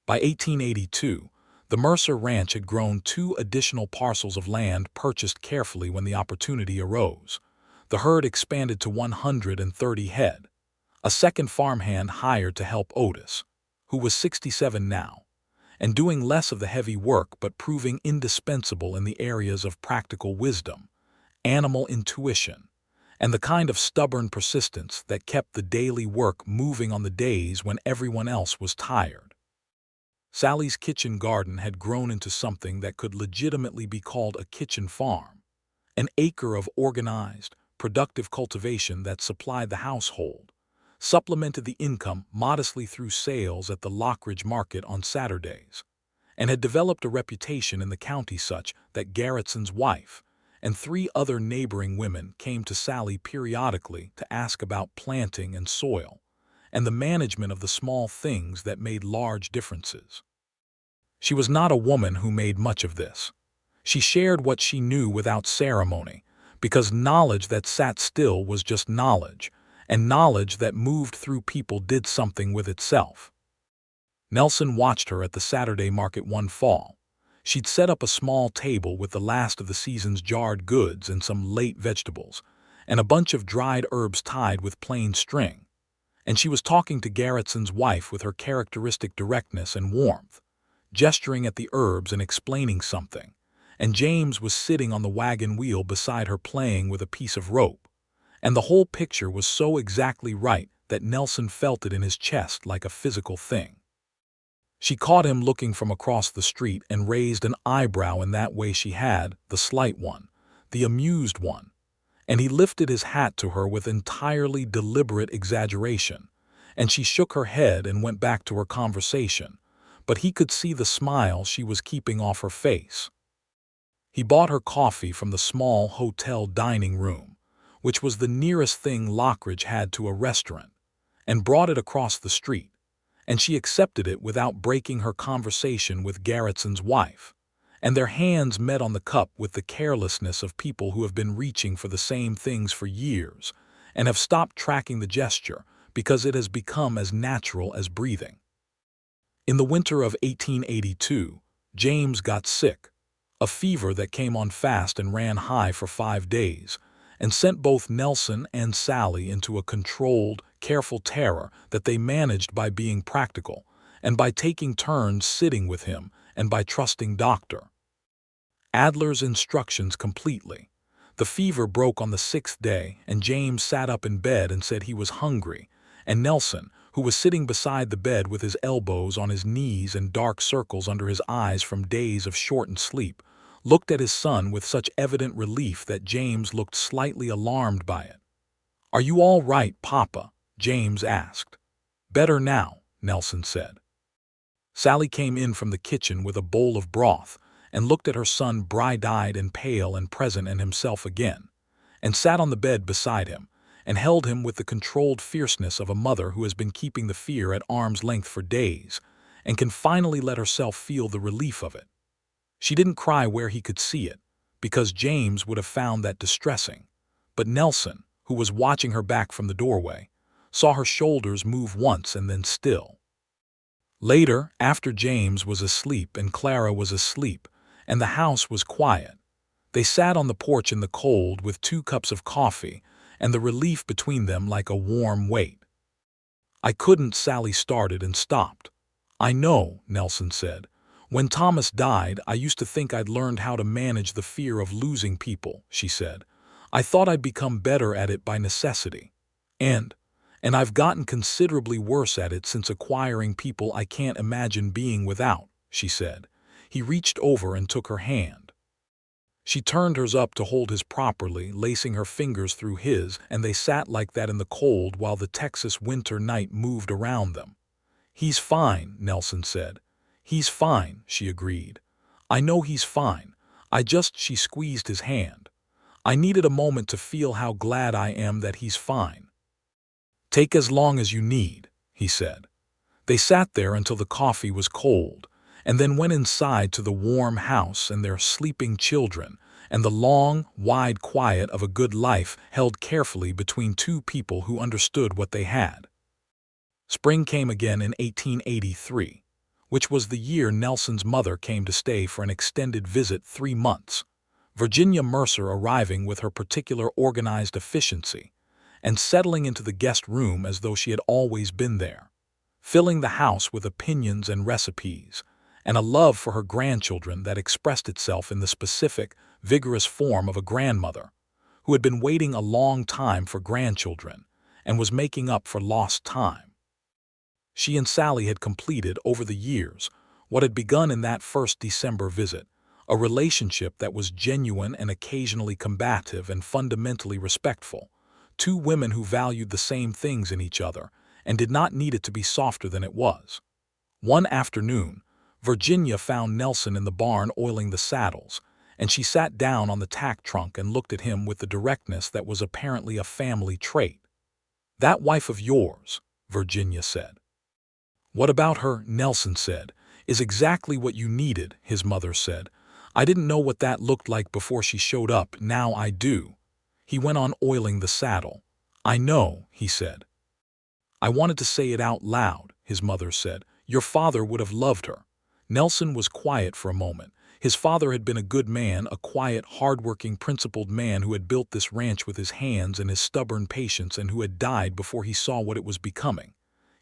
By 1882, the Mercer Ranch had grown 2 additional parcels of land purchased carefully when the opportunity arose. The herd expanded to 130 head. A second farmhand hired to help Otis, who was 67 now, and doing less of the heavy work but proving indispensable in the areas of practical wisdom, animal intuition, and the kind of stubborn persistence that kept the daily work moving on the days when everyone else was tired. Sallie's kitchen garden had grown into something that could legitimately be called a kitchen farm, an acre of organized, productive cultivation that supplied the household, supplemented the income modestly through sales at the Lockridge market on Saturdays, and had developed a reputation in the county such that Garretson's wife and 3 other neighboring women came to Sallie periodically to ask about planting and soil, and the management of the small things that made large differences. She was not a woman who made much of this. She shared what she knew without ceremony, because knowledge that sat still was just knowledge, and knowledge that moved through people did something with itself. Nelson watched her at the Saturday market one fall. She'd set up a small table with the last of the season's jarred goods and some late vegetables, and a bunch of dried herbs tied with plain string. And she was talking to Garretson's wife with her characteristic directness and warmth, gesturing at the herbs and explaining something, and James was sitting on the wagon wheel beside her playing with a piece of rope, and the whole picture was so exactly right that Nelson felt it in his chest like a physical thing. She caught him looking from across the street and raised an eyebrow in that way she had, the slight one, the amused one, and he lifted his hat to her with entirely deliberate exaggeration, and she shook her head and went back to her conversation, but he could see the smile she was keeping off her face. He bought her coffee from the small hotel dining room, which was the nearest thing Lockridge had to a restaurant, and brought it across the street, and she accepted it without breaking her conversation with Garretson's wife, and their hands met on the cup with the carelessness of people who have been reaching for the same things for years and have stopped tracking the gesture because it has become as natural as breathing. In the winter of 1882, James got sick, a fever that came on fast and ran high for 5 days, and sent both Nelson and Sallie into a controlled, careful terror that they managed by being practical, and by taking turns sitting with him, and by trusting Doctor. Adler's instructions completely. The fever broke on the 6th day, and James sat up in bed and said he was hungry, and Nelson, who was sitting beside the bed with his elbows on his knees and dark circles under his eyes from days of shortened sleep, looked at his son with such evident relief that James looked slightly alarmed by it. "Are you all right, Papa?" James asked. "Better now," Nelson said. Sallie came in from the kitchen with a bowl of broth and looked at her son bright-eyed and pale and present in himself again, and sat on the bed beside him and held him with the controlled fierceness of a mother who has been keeping the fear at arm's length for days and can finally let herself feel the relief of it. She didn't cry where he could see it, because James would have found that distressing, but Nelson, who was watching her back from the doorway, saw her shoulders move once and then still. Later, after James was asleep and Clara was asleep, and the house was quiet, they sat on the porch in the cold with 2 cups of coffee and the relief between them like a warm weight. "I couldn't," Sallie started and stopped. "I know," Nelson said. "When Thomas died, I used to think I'd learned how to manage the fear of losing people," she said. "I thought I'd become better at it by necessity. And I've gotten considerably worse at it since acquiring people I can't imagine being without," she said. He reached over and took her hand. She turned hers up to hold his properly, lacing her fingers through his, and they sat like that in the cold while the Texas winter night moved around them. "He's fine," Nelson said. "He's fine," she agreed. "I know he's fine. She squeezed his hand. "I needed a moment to feel how glad I am that he's fine." "Take as long as you need," he said. They sat there until the coffee was cold, and then went inside to the warm house and their sleeping children, and the long, wide quiet of a good life held carefully between 2 people who understood what they had. Spring came again in 1883, which was the year Nelson's mother came to stay for an extended visit 3 months, Virginia Mercer arriving with her particular organized efficiency and settling into the guest room as though she had always been there, filling the house with opinions and recipes, and a love for her grandchildren that expressed itself in the specific, vigorous form of a grandmother who had been waiting a long time for grandchildren and was making up for lost time. She and Sallie had completed, over the years, what had begun in that first December visit, a relationship that was genuine and occasionally combative and fundamentally respectful, 2 women who valued the same things in each other and did not need it to be softer than it was. One afternoon, Virginia found Nelson in the barn oiling the saddles, and she sat down on the tack trunk and looked at him with the directness that was apparently a family trait. "That wife of yours," Virginia said. "What about her?" Nelson said. "Is exactly what you needed," his mother said. "I didn't know what that looked like before she showed up, now I do." He went on oiling the saddle. "I know," he said. "I wanted to say it out loud," his mother said. "Your father would have loved her." Nelson was quiet for a moment. His father had been a good man, a quiet, hard-working, principled man who had built this ranch with his hands and his stubborn patience and who had died before he saw what it was becoming.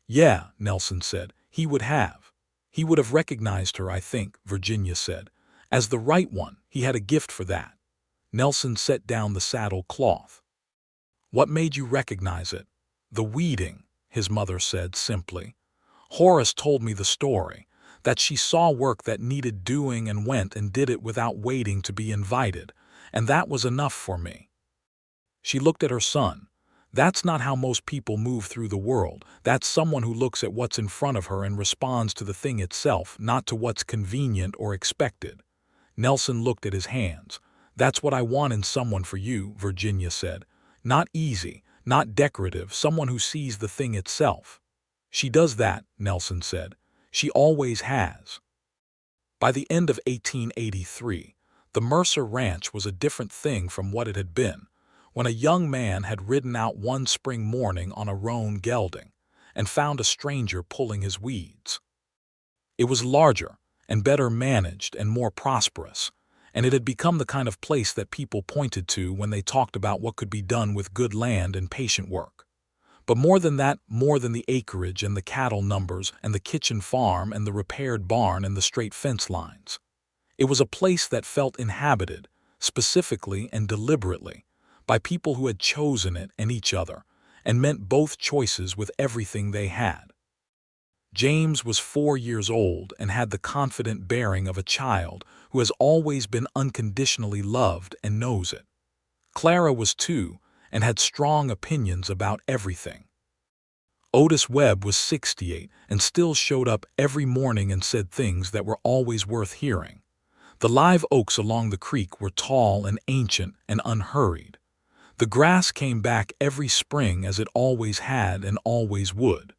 "Yeah," Nelson said, "he would have. He would have recognized her, I think," Virginia said. "As the right one. He had a gift for that." Nelson set down the saddle cloth. "What made you recognize it?" "The weeding," his mother said simply. "Horace told me the story, that she saw work that needed doing and went and did it without waiting to be invited, and that was enough for me." She looked at her son. "That's not how most people move through the world. That's someone who looks at what's in front of her and responds to the thing itself, not to what's convenient or expected." Nelson looked at his hands. "That's what I want in someone for you," Virginia said. "Not easy, not decorative, someone who sees the thing itself." "She does that," Nelson said. "She always has." By the end of 1883, the Mercer Ranch was a different thing from what it had been, when a young man had ridden out one spring morning on a roan gelding and found a stranger pulling his weeds. It was larger and better managed and more prosperous, and it had become the kind of place that people pointed to when they talked about what could be done with good land and patient work. But more than that, more than the acreage and the cattle numbers and the kitchen farm and the repaired barn and the straight fence lines. It was a place that felt inhabited, specifically and deliberately, by people who had chosen it and each other, and meant both choices with everything they had. James was 4 years old and had the confident bearing of a child who has always been unconditionally loved and knows it. Clara was 2 and had strong opinions about everything. Otis Webb was 68 and still showed up every morning and said things that were always worth hearing. The live oaks along the creek were tall and ancient and unhurried. The grass came back every spring as it always had and always would.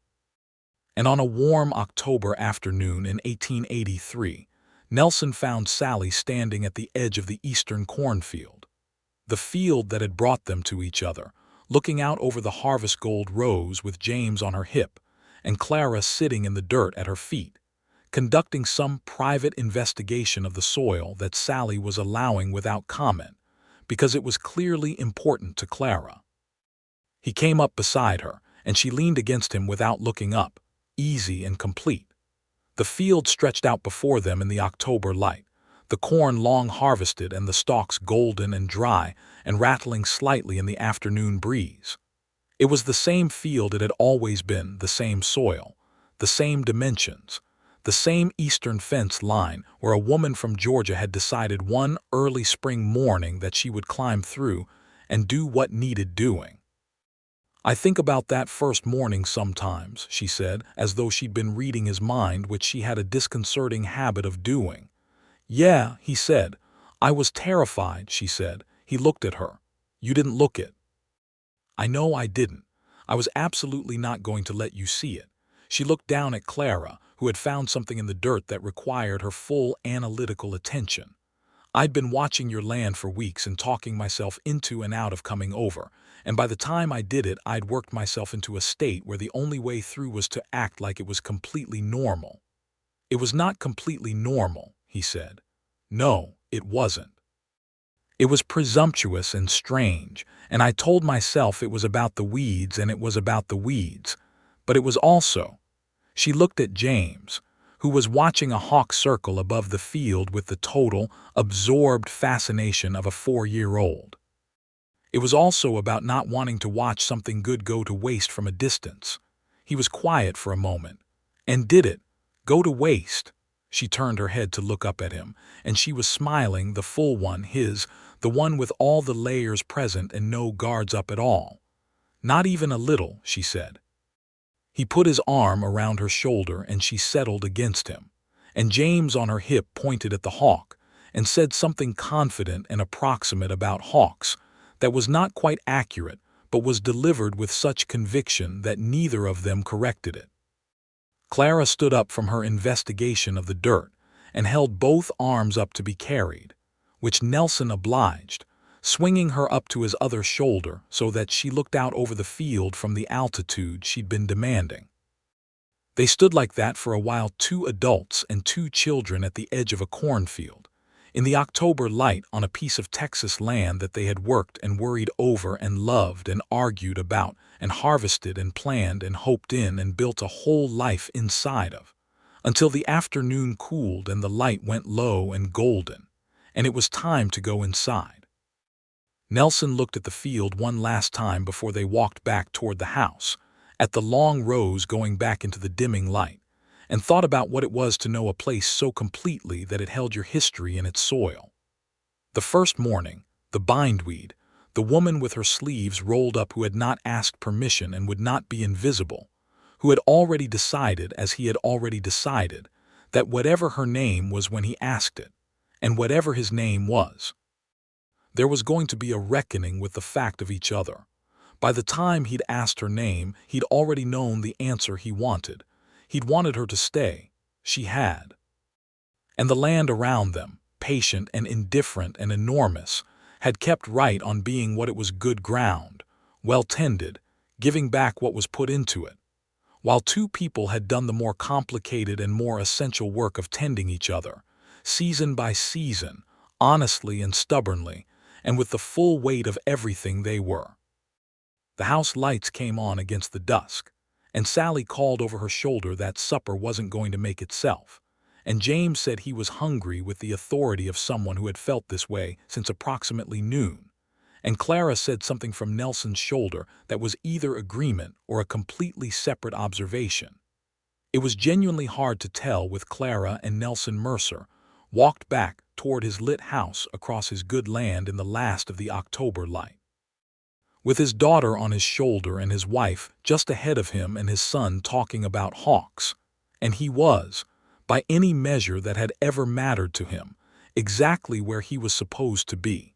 And on a warm October afternoon in 1883, Nelson found Sallie standing at the edge of the eastern cornfield, the field that had brought them to each other, looking out over the harvest gold rows with James on her hip and Clara sitting in the dirt at her feet, conducting some private investigation of the soil that Sallie was allowing without comment, because it was clearly important to Clara. He came up beside her, and she leaned against him without looking up, easy and complete. The field stretched out before them in the October light, the corn long harvested and the stalks golden and dry and rattling slightly in the afternoon breeze. It was the same field it had always been, the same soil, the same dimensions, the same eastern fence line where a woman from Georgia had decided one early spring morning that she would climb through and do what needed doing. "I think about that first morning sometimes," she said, as though she'd been reading his mind, which she had a disconcerting habit of doing. "Yeah," he said. "I was terrified," she said. He looked at her. "You didn't look it." "I know I didn't. I was absolutely not going to let you see it." She looked down at Clara, who had found something in the dirt that required her full analytical attention. "I'd been watching your land for weeks and talking myself into and out of coming over, and by the time I did it, I'd worked myself into a state where the only way through was to act like it was completely normal." "It was not completely normal," he said. "No, it wasn't. It was presumptuous and strange, and I told myself it was about the weeds and it was about the weeds, but it was also—" She looked at James, who was watching a hawk circle above the field with the total, absorbed fascination of a 4-year-old. "It was also about not wanting to watch something good go to waste from a distance." He was quiet for a moment. "And did it go to waste?" She turned her head to look up at him, and she was smiling, the full one, the one with all the layers present and no guards up at all. "Not even a little," she said. He put his arm around her shoulder and she settled against him, and James on her hip pointed at the hawk and said something confident and approximate about hawks that was not quite accurate but was delivered with such conviction that neither of them corrected it. Clara stood up from her investigation of the dirt and held both arms up to be carried, which Nelson obliged, swinging her up to his other shoulder so that she looked out over the field from the altitude she'd been demanding. They stood like that for a while, 2 adults and 2 children at the edge of a cornfield, in the October light on a piece of Texas land that they had worked and worried over and loved and argued about and harvested and planned and hoped in and built a whole life inside of, until the afternoon cooled and the light went low and golden, and it was time to go inside. Nelson looked at the field one last time before they walked back toward the house, at the long rows going back into the dimming light, and thought about what it was to know a place so completely that it held your history in its soil. The first morning, the bindweed, the woman with her sleeves rolled up who had not asked permission and would not be invisible, who had already decided, as he had already decided, that whatever her name was when he asked it, and whatever his name was, there was going to be a reckoning with the fact of each other. By the time he'd asked her name, he'd already known the answer he wanted. He'd wanted her to stay. She had. And the land around them, patient and indifferent and enormous, had kept right on being what it was: good ground, well tended, giving back what was put into it, while 2 people had done the more complicated and more essential work of tending each other, season by season, honestly and stubbornly, and with the full weight of everything they were. The house lights came on against the dusk, and Sallie called over her shoulder that supper wasn't going to make itself, and James said he was hungry with the authority of someone who had felt this way since approximately noon. And Clara said something from Nelson's shoulder that was either agreement or a completely separate observation. It was genuinely hard to tell with Clara and Nelson Mercer walked back toward his lit house across his good land in the last of the October light. With his daughter on his shoulder and his wife just ahead of him and his son talking about hawks, and he was, by any measure that had ever mattered to him, exactly where he was supposed to be.